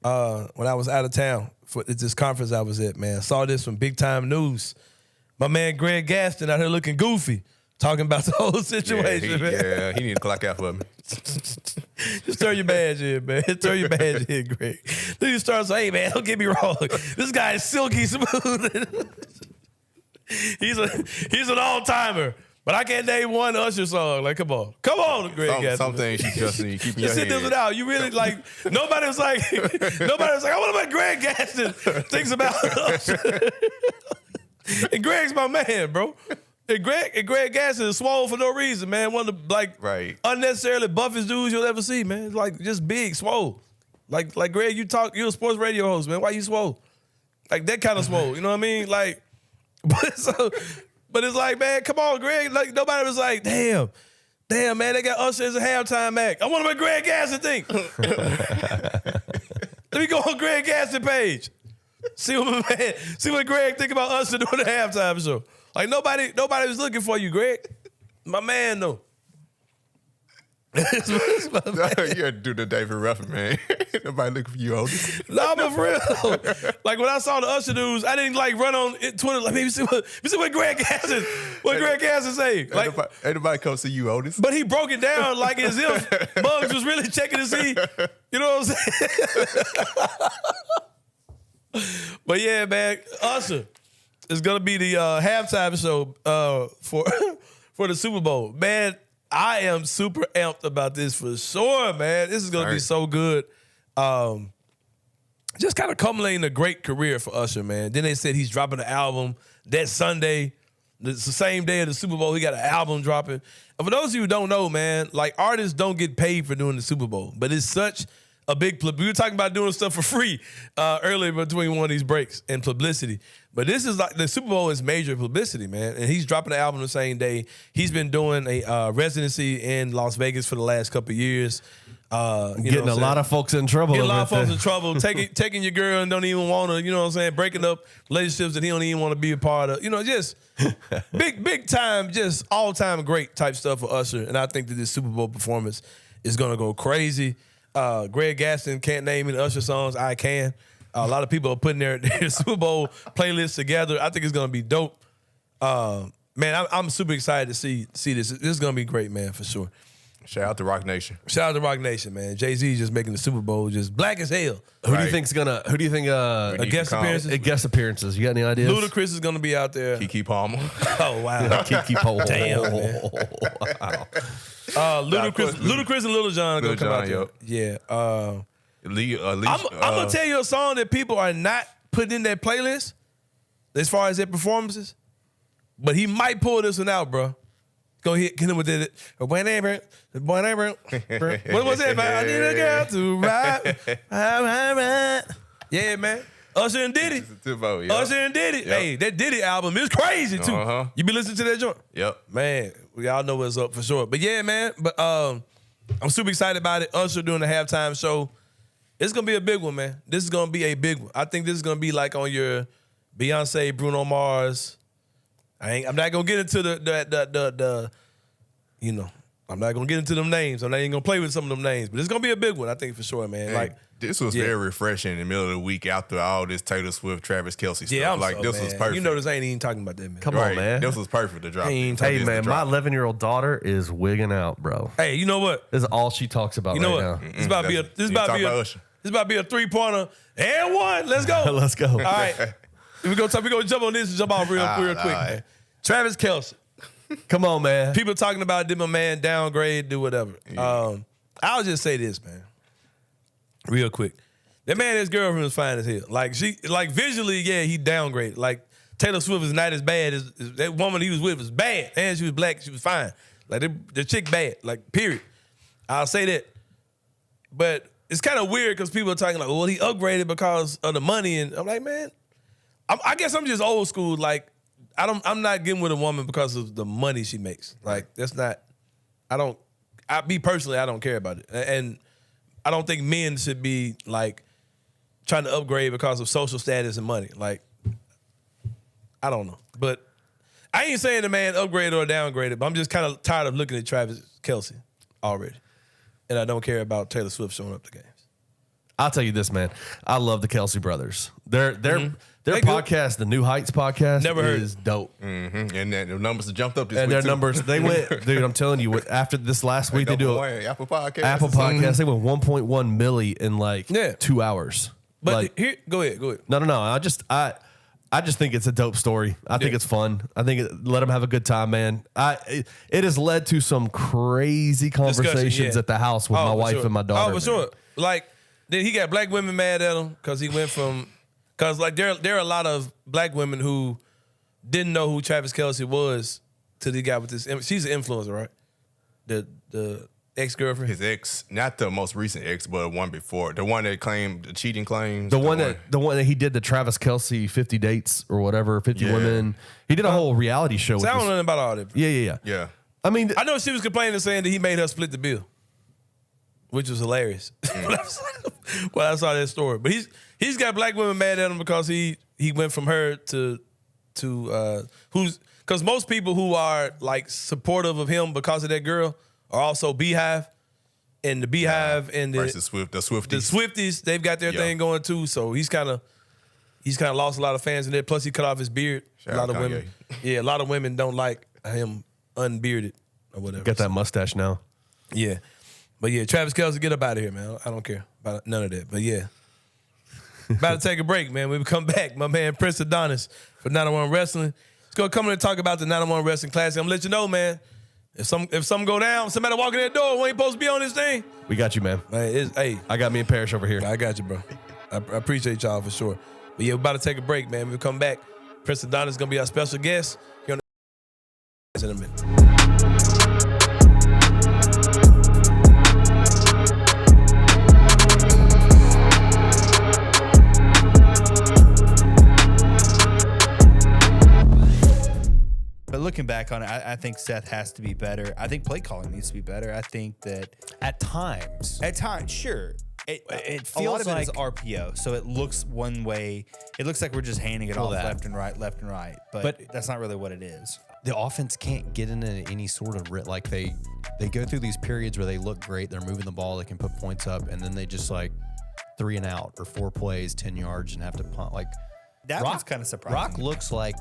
of town for this conference I was at, man. I saw this from Big Time News. My man Greg Gaston out here looking goofy, talking about the whole situation, man. Yeah, he need to clock out for me. Just throw your badge in, man. Throw your badge in, Greg. Then you start saying, hey, man, don't get me wrong. This guy is silky smooth. He's an all-timer. But I can't name one Usher song. Like, come on, Greg Gaston. Some things you just need to keep in your head. Sit this out. You really, like, nobody was like, I wonder what Greg Gaston thinks about Usher. And Greg's my man, bro. And Greg Gaston is swole for no reason, man. One of the unnecessarily buffest dudes you'll ever see, man. Like just big, swole. Like Greg, you're a sports radio host, man. Why you swole? Like that kind of swole. You know what I mean? Like, but it's like, man, come on, Greg. Like nobody was like, damn, man, they got Usher as a halftime act. I wonder what Greg Gaston think. Let me go on Greg Gaston page. See what Greg think about Usher doing the halftime show. Like nobody was looking for you, Greg. My man, though. You gotta do the David Ruffin, man. Nobody looking for you, Otis. No, but for real. Like when I saw the Usher news, I didn't like run on Twitter like maybe see what Greg Gaston say. Like ain't nobody come see you, Otis. But he broke it down like as if Muggs was really checking to see. You know what I'm saying? But yeah, man, Usher is gonna be the halftime show for the Super Bowl. Man, I am super amped about this for sure, man. This is gonna be so good. Just kind of culminating a great career for Usher, man. Then they said he's dropping an album that Sunday. It's the same day of the Super Bowl. He got an album dropping. And for those of you who don't know, man, like artists don't get paid for doing the Super Bowl, but it's such a big. We were talking about doing stuff for free earlier between one of these breaks and publicity. But this is like the Super Bowl is major publicity, man. And he's dropping the album the same day. He's been doing a residency in Las Vegas for the last couple of years. Getting a lot of folks in trouble. Getting a lot of folks in trouble. Taking your girl and don't even want to, you know what I'm saying? Breaking up relationships that he don't even want to be a part of. You know, just big time, just all time great type stuff for Usher. And I think that this Super Bowl performance is gonna go crazy. Greg Gaston can't name any Usher songs. I can. A lot of people are putting their Super Bowl playlists together. I think it's gonna be dope. Man, I'm super excited to see this. This is gonna be great, man, for sure. Shout out to Rock Nation. Shout out to Rock Nation, man. Jay-Z just making the Super Bowl just black as hell. Who do you think guest appearances? Guest appearances. You got any ideas? Ludacris is gonna be out there. Keke Palmer. Oh wow. Keke Palmer. Damn, man. Wow. Ludacris and Lil Jon are gonna come out there. Yeah. I'm gonna tell you a song that people are not putting in that playlist as far as their performances, but he might pull this one out, bro. Go hit him with it. Whatever. What was it, man? I need a girl to ride. Yeah, man. Usher and Diddy. Usher and Diddy. Yep. Hey, that Diddy album is crazy too. You be listening to that joint? Yep. Man, we all know what's up for sure. But yeah, man. But I'm super excited about it. Usher doing the halftime show. It's gonna be a big one, man. This is gonna be a big one. I think this is gonna be like on your Beyonce, Bruno Mars. I'm not gonna get into the you know, I'm not gonna get into them names. I'm not even gonna play with some of them names, but it's gonna be a big one, I think, for sure, man. Hey, like this was very refreshing in the middle of the week after all this Taylor Swift, Travis Kelce stuff. Yeah, This was perfect. You know, this ain't even talking about that, man. Come on, man. This was perfect to drop. Hey, man, my 11-year-old daughter is wigging out, bro. Hey, you know what? This is all she talks about you know right what? now. This about to be a 3-pointer and one. Let's go. Let's go. All right. We gonna jump on this and jump off real quick, man. Travis Kelce. Come on, man. People talking about did my man downgrade, do whatever. Yeah. I'll just say this, man. Real quick. That man, his girlfriend was fine as hell. Like visually, yeah, he downgraded. Like Taylor Swift is not as bad as that woman he was with was bad. And she was black, she was fine. Like the chick bad. Like, period. I'll say that. But it's kind of weird because people are talking like, well, he upgraded because of the money. And I'm like, man, I guess I'm just old school. Like, I'm not getting with a woman because of the money she makes. Like, that's not, me personally, I don't care about it. And I don't think men should be like trying to upgrade because of social status and money. Like, I don't know. But I ain't saying the man upgraded or downgraded, but I'm just kind of tired of looking at Travis Kelce already. And I don't care about Taylor Swift showing up to games. I'll tell you this, man. I love the Kelce brothers. Their podcast, the New Heights podcast, is dope. Mm-hmm. And then the numbers have jumped up this week. And their too. numbers, they went, dude, I'm telling you, after this last week, they do Apple Podcast. Apple Podcast. They went 1.1 milli in like 2 hours. But like, here, go ahead. No. I just think it's a dope story. I think it's fun. I think let them have a good time, man. It has led to some crazy conversations at the house with my wife and my daughter. Oh, for sure. Like, then he got black women mad at him because he went from, because like there are a lot of black women who didn't know who Travis Kelce was till he got with this. She's an influencer, right? The ex-girlfriend. His ex, not the most recent ex, but one before, the one that claimed the cheating claims. The one that he did the Travis Kelce 50 dates or whatever, 50 women. He did a whole reality show. So I don't know about all that. Yeah. I mean, I know she was complaining, saying that he made her split the bill, which was hilarious. When I saw that story, but he's got black women mad at him because he went from her to who's, because most people who are like supportive of him because of that girl are also Beehive, and the Beehive and the Swifties, they've got their thing going too. So he's kind of lost a lot of fans in there. Plus he cut off his beard. A lot of women don't like him unbearded or whatever. Got that mustache now. Yeah. But yeah, Travis Kelce, get up out of here, man. I don't care about none of that. But yeah. About to take a break, man. When we come back, my man Prince Adonis for 901 Wrestling. He's going to come in and talk about the 901 Wrestling Classic. I'm going to let you know, man, if something go down, somebody walk in that door, we ain't supposed to be on this thing. We got you, man. Hey, I got me and Parrish over here. I got you, bro. I appreciate y'all for sure. But yeah, we're about to take a break, man. When we come back, Prince Adonis is going to be our special guest here on the in a minute. But looking back on it, I think Seth has to be better. I think play calling needs to be better. I think that At times. sure. It a lot feels of it like is RPO, so it looks one way. It looks like we're just handing it off left and right. But that's not really what it is. The offense can't get into any sort of like they go through these periods where they look great, they're moving the ball, they can put points up, and then they just like 3 and out or 4 plays, 10 yards, and have to punt. Like That one's kind of surprising. Rock looks like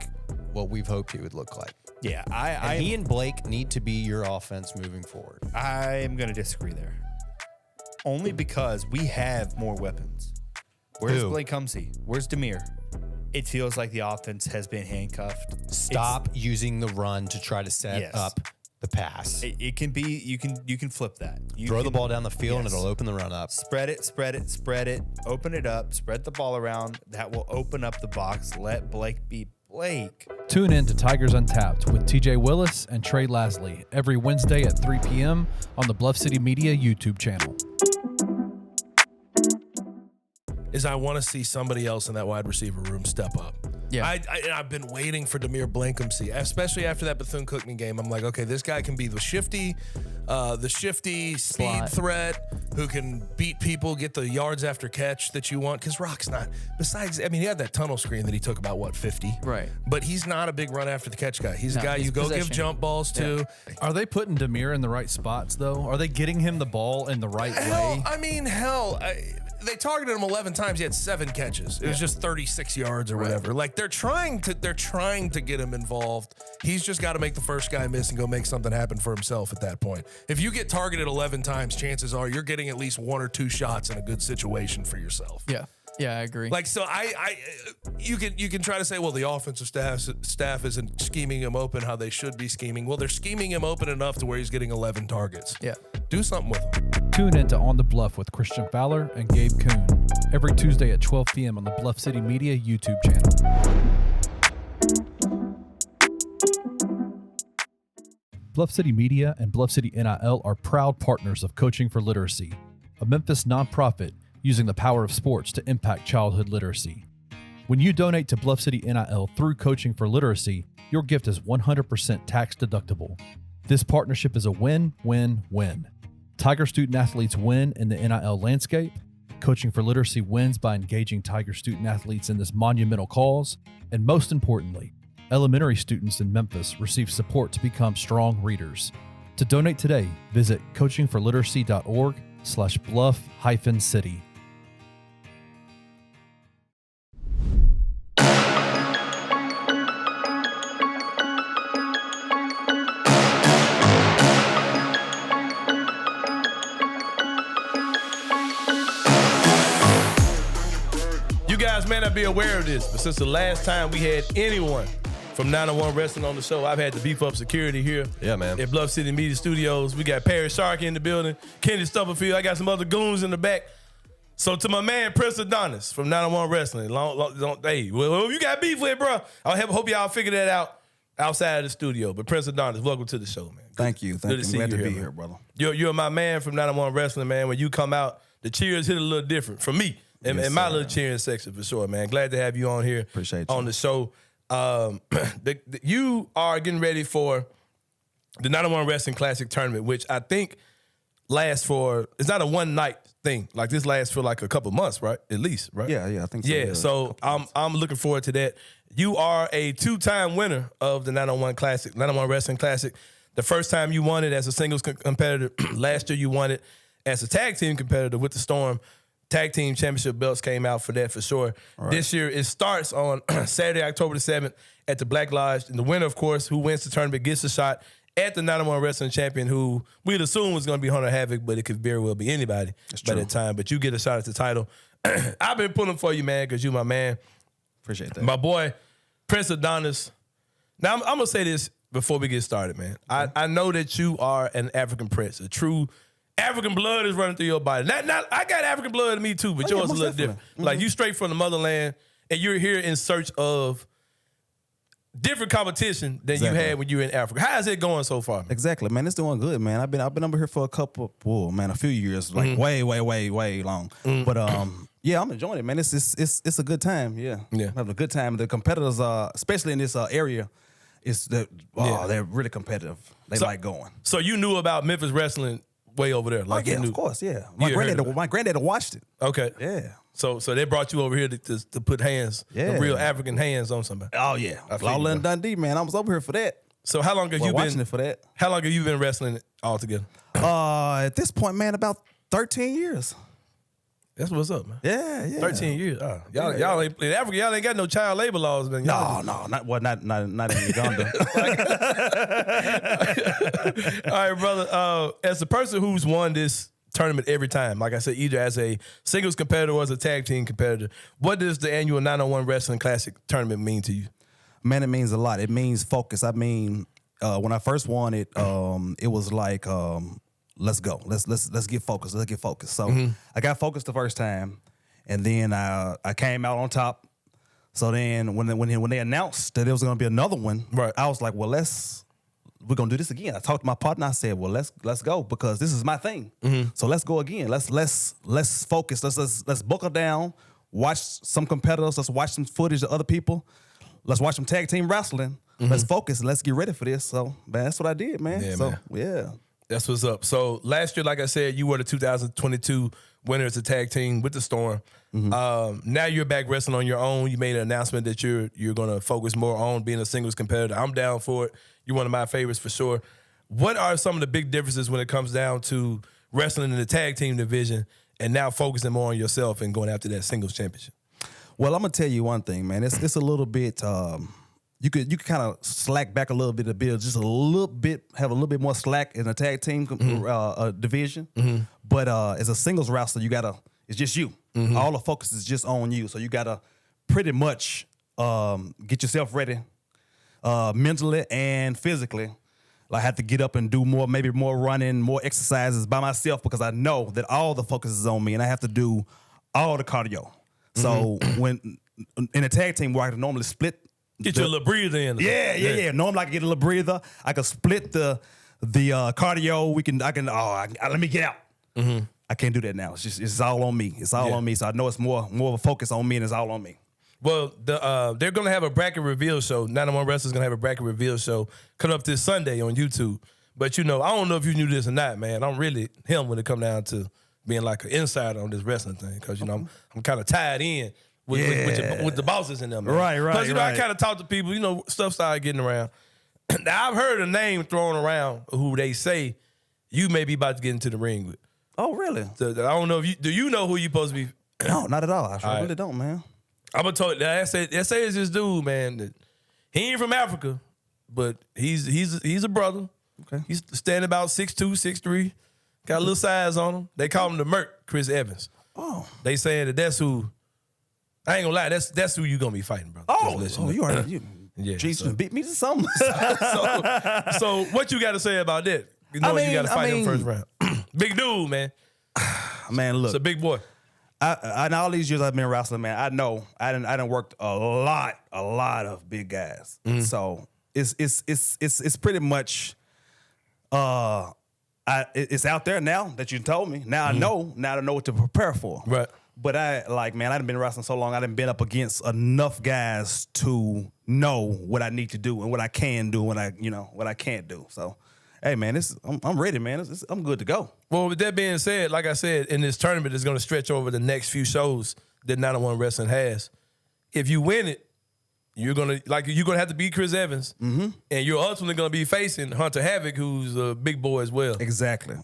what we've hoped he would look like. Yeah, He and Blake need to be your offense moving forward. I am going to disagree there. Only because we have more weapons. Where's Who? Blake Comsey? Where's Demir? It feels like the offense has been handcuffed. Stop using the run to try to set up the pass. It can be you can flip that. Throw the ball down the field and it'll open the run up. Spread it, open it up, spread the ball around. That will open up the box. Let Blake be Blake. Tune in to Tigers Untapped with TJ Willis and Trey Lasley every Wednesday at 3 p.m. on the Bluff City Media YouTube channel. Is I want to see somebody else in that wide receiver room step up. Yeah. I've been waiting for Demir Blankumsey, especially after that Bethune-Cookman game. I'm like, okay, this guy can be the shifty speed Slot. threat who can beat people, get the yards after catch that you want. Because Rock's not. Besides, I mean, he had that tunnel screen that he took about 50, Right. But he's not a big run after the catch guy. He's a No, guy he's you go give possession. jump balls to. Are they putting Demir in the right spots, though? Are they getting him the ball in the right way? They targeted him 11 times. He had 7 catches. It was just 36 yards or whatever. Like they're trying to get him involved. He's just got to make the first guy miss and go make something happen for himself at that point. If you get targeted 11 times, chances are you're getting at least 1 or 2 shots in a good situation for yourself. Yeah, I agree. Like, so you can try to say, well, the offensive staff isn't scheming him open how they should be scheming. Well, they're scheming him open enough to where he's getting 11 targets. Yeah. Do something with him. Tune in to On the Bluff with Christian Fowler and Gabe Kuhn every Tuesday at 12 p.m. on the Bluff City Media YouTube channel. Bluff City Media and Bluff City NIL are proud partners of Coaching for Literacy, a Memphis nonprofit using the power of sports to impact childhood literacy. When you donate to Bluff City NIL through Coaching for Literacy, your gift is 100% tax deductible. This partnership is a win-win-win. Tiger student athletes win in the NIL landscape. Coaching for Literacy wins by engaging Tiger student athletes in this monumental cause. And most importantly, elementary students in Memphis receive support to become strong readers. To donate today, visit coachingforliteracy.org/bluff-city. You guys may not be aware of this, but since the last time we had anyone from 901 Wrestling on the show, I've had to beef up security here. Yeah, man. At Bluff City Media Studios. We got Perry Sharkey in the building, Kenny Stubblefield. I got some other goons in the back. So to my man, Prince Adonis from 901 Wrestling. Hey, well, you got beef with, bro. I hope y'all figure that out outside of the studio. But Prince Adonis, welcome to the show, man. Thank you. Good to see Glad you to be man. here, brother. You're my man from 901 Wrestling, man. When you come out, the cheers hit a little different from me and my little cheering section for sure, man. Glad to have you on here. Appreciate you. On the show. You are getting ready for the 901 Wrestling Classic Tournament, which I think lasts for, it's not a one night thing. Like this lasts for like a couple months, right? At least, right? Yeah, I think so. Yeah, so I'm looking forward to that. You are a 2-time winner of the 901 Wrestling Classic. The first time you won it as a singles competitor. Last year you won it as a tag team competitor with the Storm. Tag team championship belts came out for that for sure. Right. This year it starts on Saturday, October the 7th at the Black Lodge. And the winner, of course, who wins the tournament gets a shot at the 901 Wrestling Champion, who we'd assume was going to be Hunter Havoc, but it could very well be anybody by that time. But you get a shot at the title. I've been pulling for you, man, because you my man. Appreciate that. My boy, Prince Adonis. Now, I'm going to say this before we get started, man. Okay. I know that you are an African prince. A true African blood is running through your body. I got African blood in me, too, but yours is a little different. Mm-hmm. Like, you straight from the motherland, and you're here in search of different competition than you had when you were in Africa. How is it going so far, man? Exactly, man. It's doing good, man. I've been over here for a few years, like way long. Mm-hmm. But yeah, I'm enjoying it, man. It's a good time. Yeah, I'm having a good time. The competitors, especially in this area, they're really competitive. They like going. So you knew about Memphis wrestling way over there, like of course, yeah. My granddad watched it. Okay, yeah. So they brought you over here to put hands, real African hands on somebody. Oh yeah, Lawler and Dundee, man. I was over here for that. So how long have you been watching it for that? How long have you been wrestling altogether? At this point, man, about 13 years. That's what's up, man. Yeah. 13 years. Y'all ain't in Africa. Y'all ain't got no child labor laws. Man. No, not in Uganda. All right, brother. As a person who's won this tournament every time, like I said, either as a singles competitor or as a tag team competitor, what does the annual 901 Wrestling Classic tournament mean to you? Man, it means a lot. It means focus. I mean, when I first won it, it was like, let's go. Let's get focused. Let's get focused. So I got focused the first time, and then I came out on top. So then when they announced that there was going to be another one, I was like, well, we're going to do this again. I talked to my partner. I said, well, let's go because this is my thing. So let's go again. Let's focus. Let's buckle down. Watch some competitors. Let's watch some footage of other people. Let's watch some tag team wrestling. Let's focus and let's get ready for this. So, man, that's what I did, man. Yeah. That's what's up. So last year, like I said, you were the 2022 winner as a tag team with the Storm. Now you're back wrestling on your own. You made an announcement that you're going to focus more on being a singles competitor. I'm down for it. You're one of my favorites for sure. What are some of the big differences when it comes down to wrestling in the tag team division and now focusing more on yourself and going after that singles championship? Well, I'm gonna tell you one thing, man. It's a little bit. You could kind of slack back a little bit of build, just a little bit, have a little bit more slack in a tag team division. But as a singles wrestler, it's just you. All the focus is just on you. So you gotta pretty much get yourself ready mentally and physically. I have to get up and do maybe more running, more exercises by myself because I know that all the focus is on me and I have to do all the cardio. So when in a tag team where I can normally split, get you a little breather in. Yeah. Normally I can get a little breather. I can split the cardio. Let me get out. I can't do that now. It's all on me. It's all on me. So I know it's more of a focus on me and it's all on me. Well, they're going to have a bracket reveal show. 901 Wrestling's going to have a bracket reveal show coming up this Sunday on YouTube. But, I don't know if you knew this or not, man. I'm really him when it come down to being like an insider on this wrestling thing because, I'm kind of tied in with the bosses in them. Man. Right. Because, I kind of talk to people, stuff started getting around. Now, I've heard a name thrown around who they say you may be about to get into the ring with. Oh, really? So, I don't know if do you know who you're supposed to be? No, not at all. I really don't, man. I'm gonna tell you, they say it's this dude, man. That he ain't from Africa, but he's a brother. Okay. He's standing about 6'2", 6'3", got a little size on him. They call him the Merc, Chris Evans. Oh. They saying that's who. I ain't gonna lie, that's who you gonna be fighting, brother. You already Jesus beat me to something. so what you got to say about that? You got to fight him first round. Big dude, man. Man, look, it's a big boy. In all these years I've been wrestling, man, I know I done worked a lot of big guys. So it's pretty much it's out there now that you told me. Now I know what to prepare for. Right. But I done been wrestling so long. I done been up against enough guys to know what I need to do and what I can do and what I can't do. So. Hey, man, I'm ready, man. I'm good to go. Well, with that being said, like I said, in this tournament is going to stretch over the next few shows that 901 Wrestling has. If you win it, you're gonna have to beat Chris Evans, and you're ultimately going to be facing Hunter Havoc, who's a big boy as well. Exactly.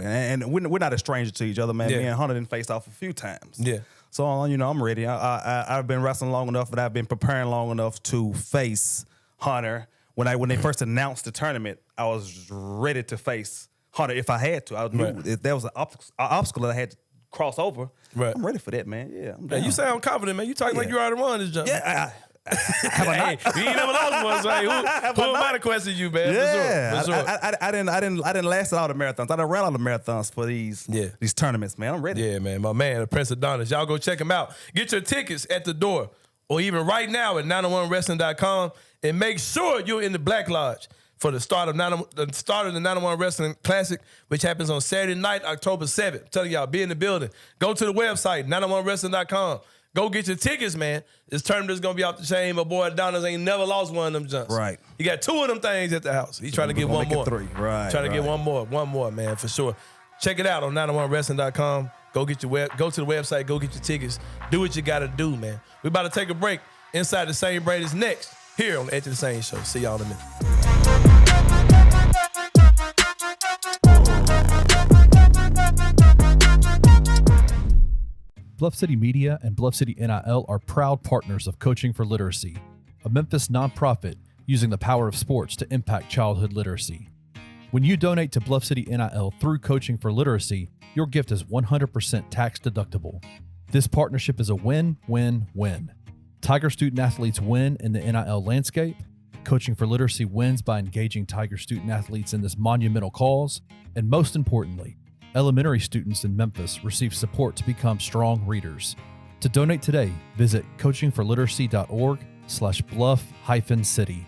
And we're not a stranger to each other, man. Me and Hunter done faced off a few times. Yeah. So I'm ready. I've been wrestling long enough, and I've been preparing long enough to face Hunter. When they first announced the tournament, I was ready to face Hunter if I had to. I knew if there was an obstacle that I had cross over. Right. I'm ready for that, man. Yeah, I'm Man, down. you sound confident, man. You talking like you already won this jump. Yeah, Hey, you ain't never lost one, so hey, who am I to question you, man? yeah. For sure. I didn't last all the marathons. I done ran all the marathons for these tournaments, man. I'm ready. Yeah, man. My man, the Prince Adonis. Y'all go check him out. Get your tickets at the door or even right now at 901wrestling.com and make sure you're in the Black Lodge for the start of the 901 Wrestling Classic, which happens on Saturday night, October 7th. I'm telling y'all, be in the building. Go to the website, 901wrestling.com. Go get your tickets, man. This tournament is going to be off the chain. My boy Adonis ain't never lost one of them jumps. Right. He got 2 of them things at the house. He's trying to get one Make it more. 3. Right. Trying to get one more, man, for sure. Check it out on 901wrestling.com. Go to the website. Go get your tickets. Do what you got to do, man. We about to take a break. Inside the Same Brain is next here on the Edge of the Same Show. See y'all in a minute. Bluff City Media and Bluff City NIL are proud partners of Coaching for Literacy, a Memphis nonprofit using the power of sports to impact childhood literacy. When you donate to Bluff City NIL through Coaching for Literacy, your gift is 100% tax deductible. This partnership is a win-win-win. Tiger student athletes win in the NIL landscape. Coaching for Literacy wins by engaging Tiger student athletes in this monumental cause. And most importantly, elementary students in Memphis receive support to become strong readers. To donate today, visit coachingforliteracy.org/bluff-city.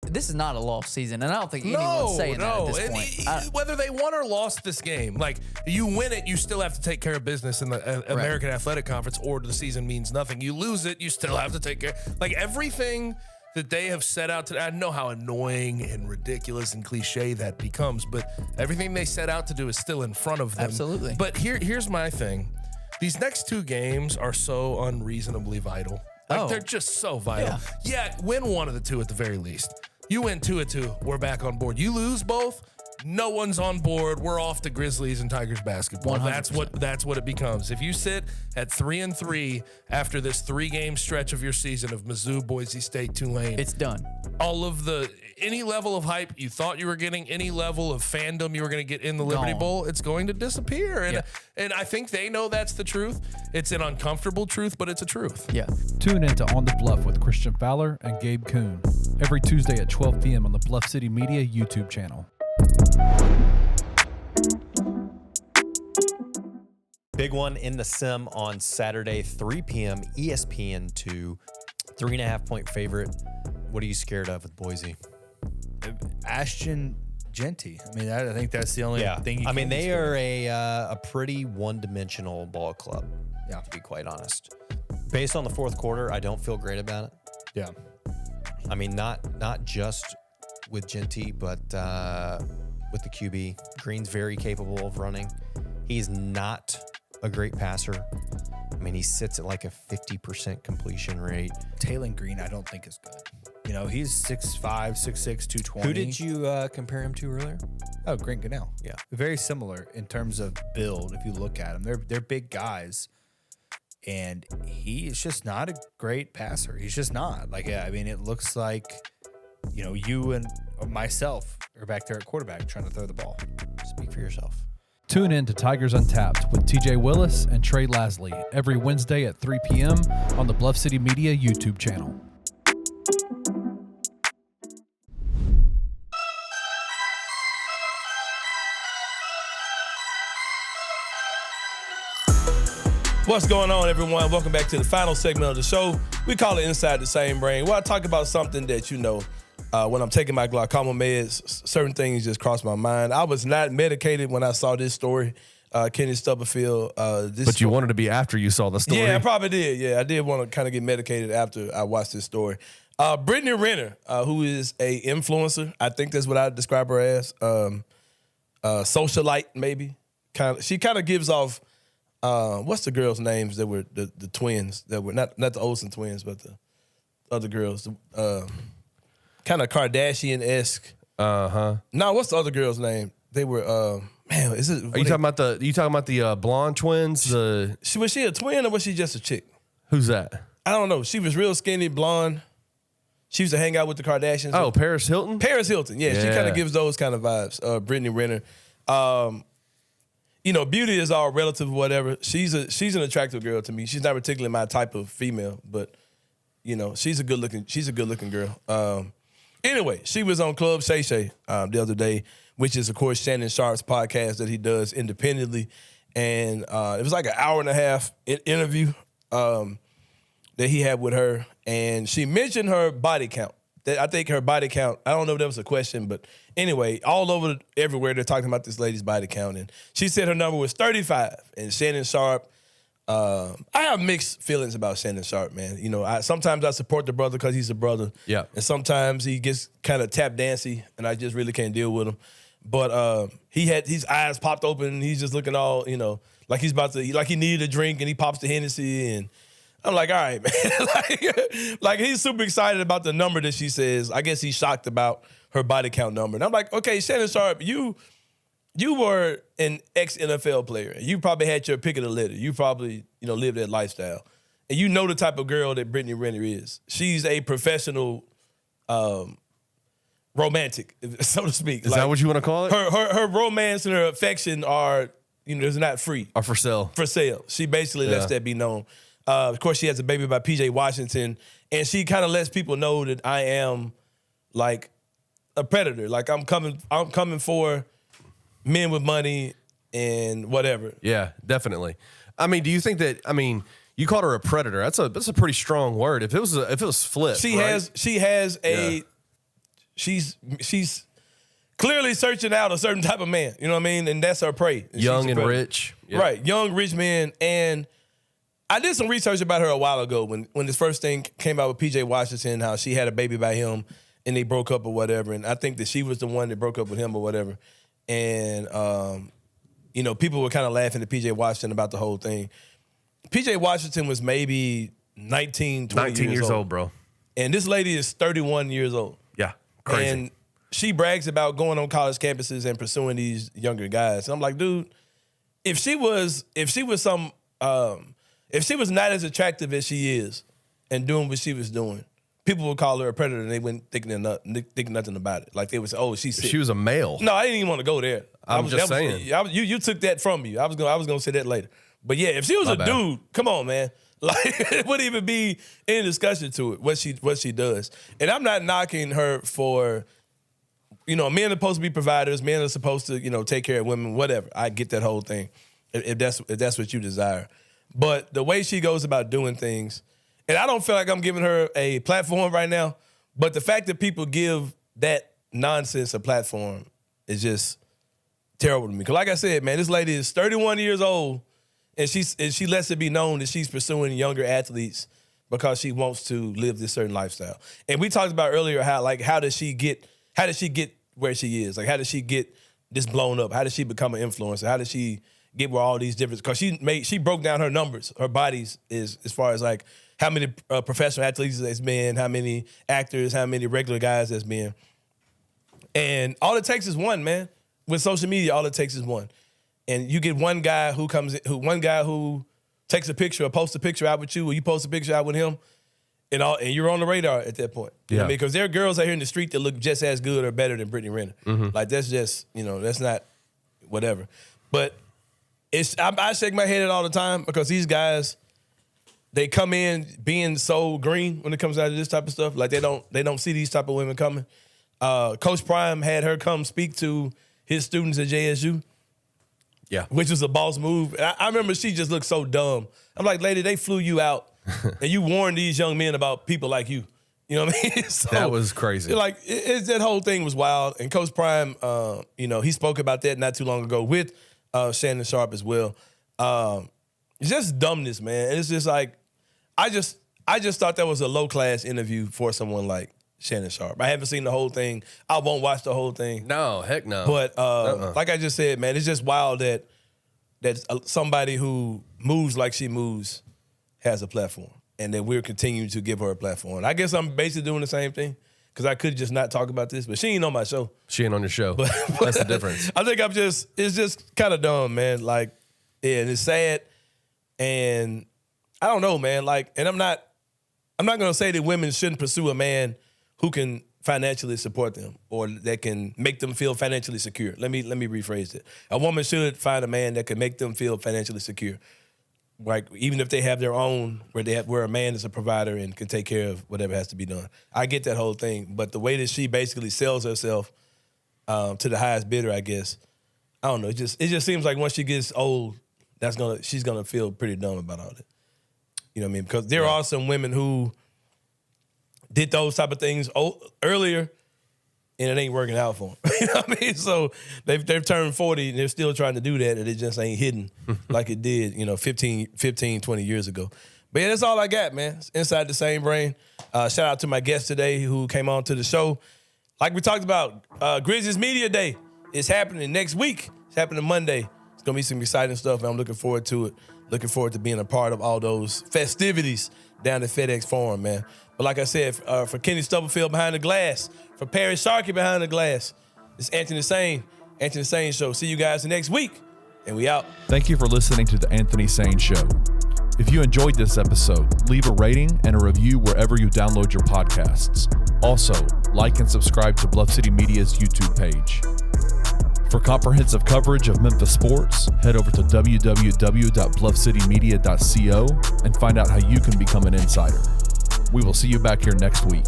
This is not a lost season, and I don't think anyone's saying that at this point. Whether they won or lost this game, like you win it, you still have to take care of business in the American Athletic Conference, or the season means nothing. You lose it, you still have to take care. Like everything that they have set out to, I know how annoying and ridiculous and cliche that becomes, but everything they set out to do is still in front of them. Absolutely. But here's my thing. These next 2 games are so unreasonably vital. Like they're just so vital. Yeah, win one of the 2 at the very least. You win 2 of 2, we're back on board. You lose both, no one's on board. We're off to Grizzlies and Tigers basketball. 100%. That's what it becomes. If you sit at 3-3 after this 3-game stretch of your season of Mizzou, Boise State, Tulane, It's done. all of any level of hype you thought you were getting, any level of fandom you were going to get in the Liberty Gone. Bowl, it's going to disappear. And I think they know that's the truth. It's an uncomfortable truth, but it's a truth. Yeah. Tune in to On the Bluff with Christian Fowler and Gabe Kuhn every Tuesday at 12 p.m. on the Bluff City Media YouTube channel. Big one in the sim on Saturday, 3 p.m. ESPN2. 3.5-point favorite. What are you scared of with Boise? Ashton Genty. I mean, I think that's the only thing you can they are a pretty one-dimensional ball club, to be quite honest. Based on the fourth quarter, I don't feel great about it. Yeah. I mean, not just with Genty, but with the QB. Green's very capable of running. He's not a great passer. I mean, he sits at like a 50% completion rate. Taylor Green, I don't think is good. You know, he's 6'5", 6'6", 220. Who did you compare him to earlier? Oh, Grant Gunnell. Yeah. Very similar in terms of build. If you look at them, they're big guys. And he is just not a great passer. He's just not. Like, I mean, it looks like, you know, you and myself are back there at quarterback trying to throw the ball. Speak for yourself. Tune in to Tigers Untapped with TJ Willis and Trey Lasley every Wednesday at 3 p.m. on the Bluff City Media YouTube channel. What's going on, everyone? Welcome back to the final segment of the show. We call it Inside the Same Brain, where I talk about something that, you know, when I'm taking my glaucoma meds, certain things just cross my mind. I was not medicated when I saw this story, Kenny Stubblefield. But you wanted to be after you saw the story. Yeah, I probably did. Yeah, I did want to kind of get medicated after I watched this story. Brittany Renner, who is a influencer, I think that's what I describe her as, socialite maybe. She kind of gives off. What's the girls' names that were the twins that were not the Olsen twins, but the other girls, kind of Kardashian-esque. No, what's the other girl's name? They were man. Is it? Are you talking about the blonde twins? Was she a twin or was she just a chick? Who's that? I don't know. She was real skinny, blonde. She used to hang out with the Kardashians. Oh, Paris Hilton. Paris Hilton. Yeah, she kind of gives those kind of vibes. Brittany Renner. beauty is all relative, whatever. She's an attractive girl to me. She's not particularly my type of female, but she's a good looking girl. Anyway, she was on Club Shay the other day, which is of course Shannon Sharp's podcast that he does independently, and it was like an hour and a half interview that he had with her, and she mentioned her body count. I think her body count, I don't know if that was a question, but anyway, all over everywhere they're talking about this lady's body count. And she said her number was 35. And Shannon Sharp, I have mixed feelings about Shannon Sharp, man. Sometimes I support the brother because he's a brother. Yeah. And sometimes he gets kind of tap dancey, and I just really can't deal with him. But he had his eyes popped open, and he's just looking all, like he's about to, like he needed a drink, and he pops the Hennessy, and I'm like, all right, man. like he's super excited about the number that she says. I guess he's shocked about her body count number. And I'm like, okay, Shannon Sharp, you were an ex-NFL player. You probably had your pick of the litter. You probably, lived that lifestyle. And you know the type of girl that Brittany Renner is. She's a professional romantic, so to speak. Is that what you want to call it? Her romance and her affection are, it's not free. Are for sale. For sale. She basically lets that be known. Of course, she has a baby by PJ Washington, and she kind of lets people know that I am like a predator. Like I'm coming for men with money and whatever. Yeah, definitely. I mean, do you think that? I mean, you called her a predator. That's a pretty strong word. If it was flipped, she's clearly searching out a certain type of man. You know what I mean? And that's her prey. Young and rich, right? Young, rich men. And I did some research about her a while ago when this first thing came out with PJ Washington, how she had a baby by him and they broke up or whatever. And I think that she was the one that broke up with him or whatever. And, people were kind of laughing at PJ Washington about the whole thing. PJ Washington was maybe 19 years old, bro. And this lady is 31 years old. Yeah, crazy. And she brags about going on college campuses and pursuing these younger guys. And I'm like, dude, if she was not as attractive as she is and doing what she was doing, people would call her a predator and they wouldn't think nothing about it. Like they would say, oh, she's sick. She was a male. No, I didn't even want to go there. I'm just saying. You took that from me. I was gonna say that later. But yeah, if she was dude, come on, man. Like it wouldn't even be any discussion to it, what she does. And I'm not knocking her for, men are supposed to be providers, men are supposed to, take care of women, whatever. I get that whole thing. If that's what you desire. But the way she goes about doing things, and I don't feel like I'm giving her a platform right now, but the fact that people give that nonsense a platform is just terrible to me. Because like I said, man, this lady is 31 years old, and she lets it be known that she's pursuing younger athletes because she wants to live this certain lifestyle. And we talked about earlier how does she get where she is? Like how does she get this blown up? How does she become an influencer? How does she get where all these different, because she broke down her numbers, her bodies is as far as like how many professional athletes there's been, how many actors, how many regular guys there's been. And all it takes is one, man. With social media, all it takes is one. And you get one guy who takes a picture or posts a picture out with you, or you post a picture out with him, and you're on the radar at that point. You know what I mean? Because there are girls out here in the street that look just as good or better than Brittany Renner. Mm-hmm. Like that's just, that's not whatever. But I shake my head at all the time because these guys, they come in being so green when it comes out to this type of stuff. Like they don't see these type of women coming. Coach Prime had her come speak to his students at JSU. Yeah. Which was a boss move. And I remember she just looked so dumb. I'm like, lady, they flew you out and you warned these young men about people like you. You know what I mean? So, that was crazy. Like that whole thing was wild. And Coach Prime, he spoke about that not too long ago with Shannon Sharp as well. It's just dumbness, man. And it's just like, I just thought that was a low class interview for someone like Shannon Sharp. I haven't seen the whole thing. I won't watch the whole thing. No, heck no. But like I just said, man, it's just wild that somebody who moves like she moves has a platform, and that we're continuing to give her a platform. I guess I'm basically doing the same thing because I could just not talk about this, but she ain't on my show. She ain't on your show. But that's the difference. I think it's just kind of dumb, man. Like, yeah, and it's sad, and I don't know, man. Like, and I'm not gonna say that women shouldn't pursue a man who can financially support them or that can make them feel financially secure. Let me rephrase it. A woman should find a man that can make them feel financially secure. Like even if they have their own, where a man is a provider and can take care of whatever has to be done. I get that whole thing, but the way that she basically sells herself to the highest bidder, I guess, I don't know. It just seems like once she gets old, she's gonna feel pretty dumb about all that. You know what I mean? Because there are some women who did those type of things earlier, and it ain't working out for them. You know what I mean? So they've turned 40 and they're still trying to do that, and it just ain't hitting like it did, 15, 20 years ago. But yeah, that's all I got, man. It's Inside the Same Brain. Shout out to my guest today who came on to the show. Like we talked about, Grizzlies Media Day is happening next week. It's happening Monday. It's going to be some exciting stuff, and I'm looking forward to it. Looking forward to being a part of all those festivities down at FedEx Forum, man. But like I said, for Kenny Stubblefield behind the glass, for Perry Sharkey behind the glass, it's Anthony Sain Show. See you guys next week, and we out. Thank you for listening to the Anthony Sain Show. If you enjoyed this episode, leave a rating and a review wherever you download your podcasts. Also, like and subscribe to Bluff City Media's YouTube page. For comprehensive coverage of Memphis sports, head over to www.bluffcitymedia.co and find out how you can become an insider. We will see you back here next week.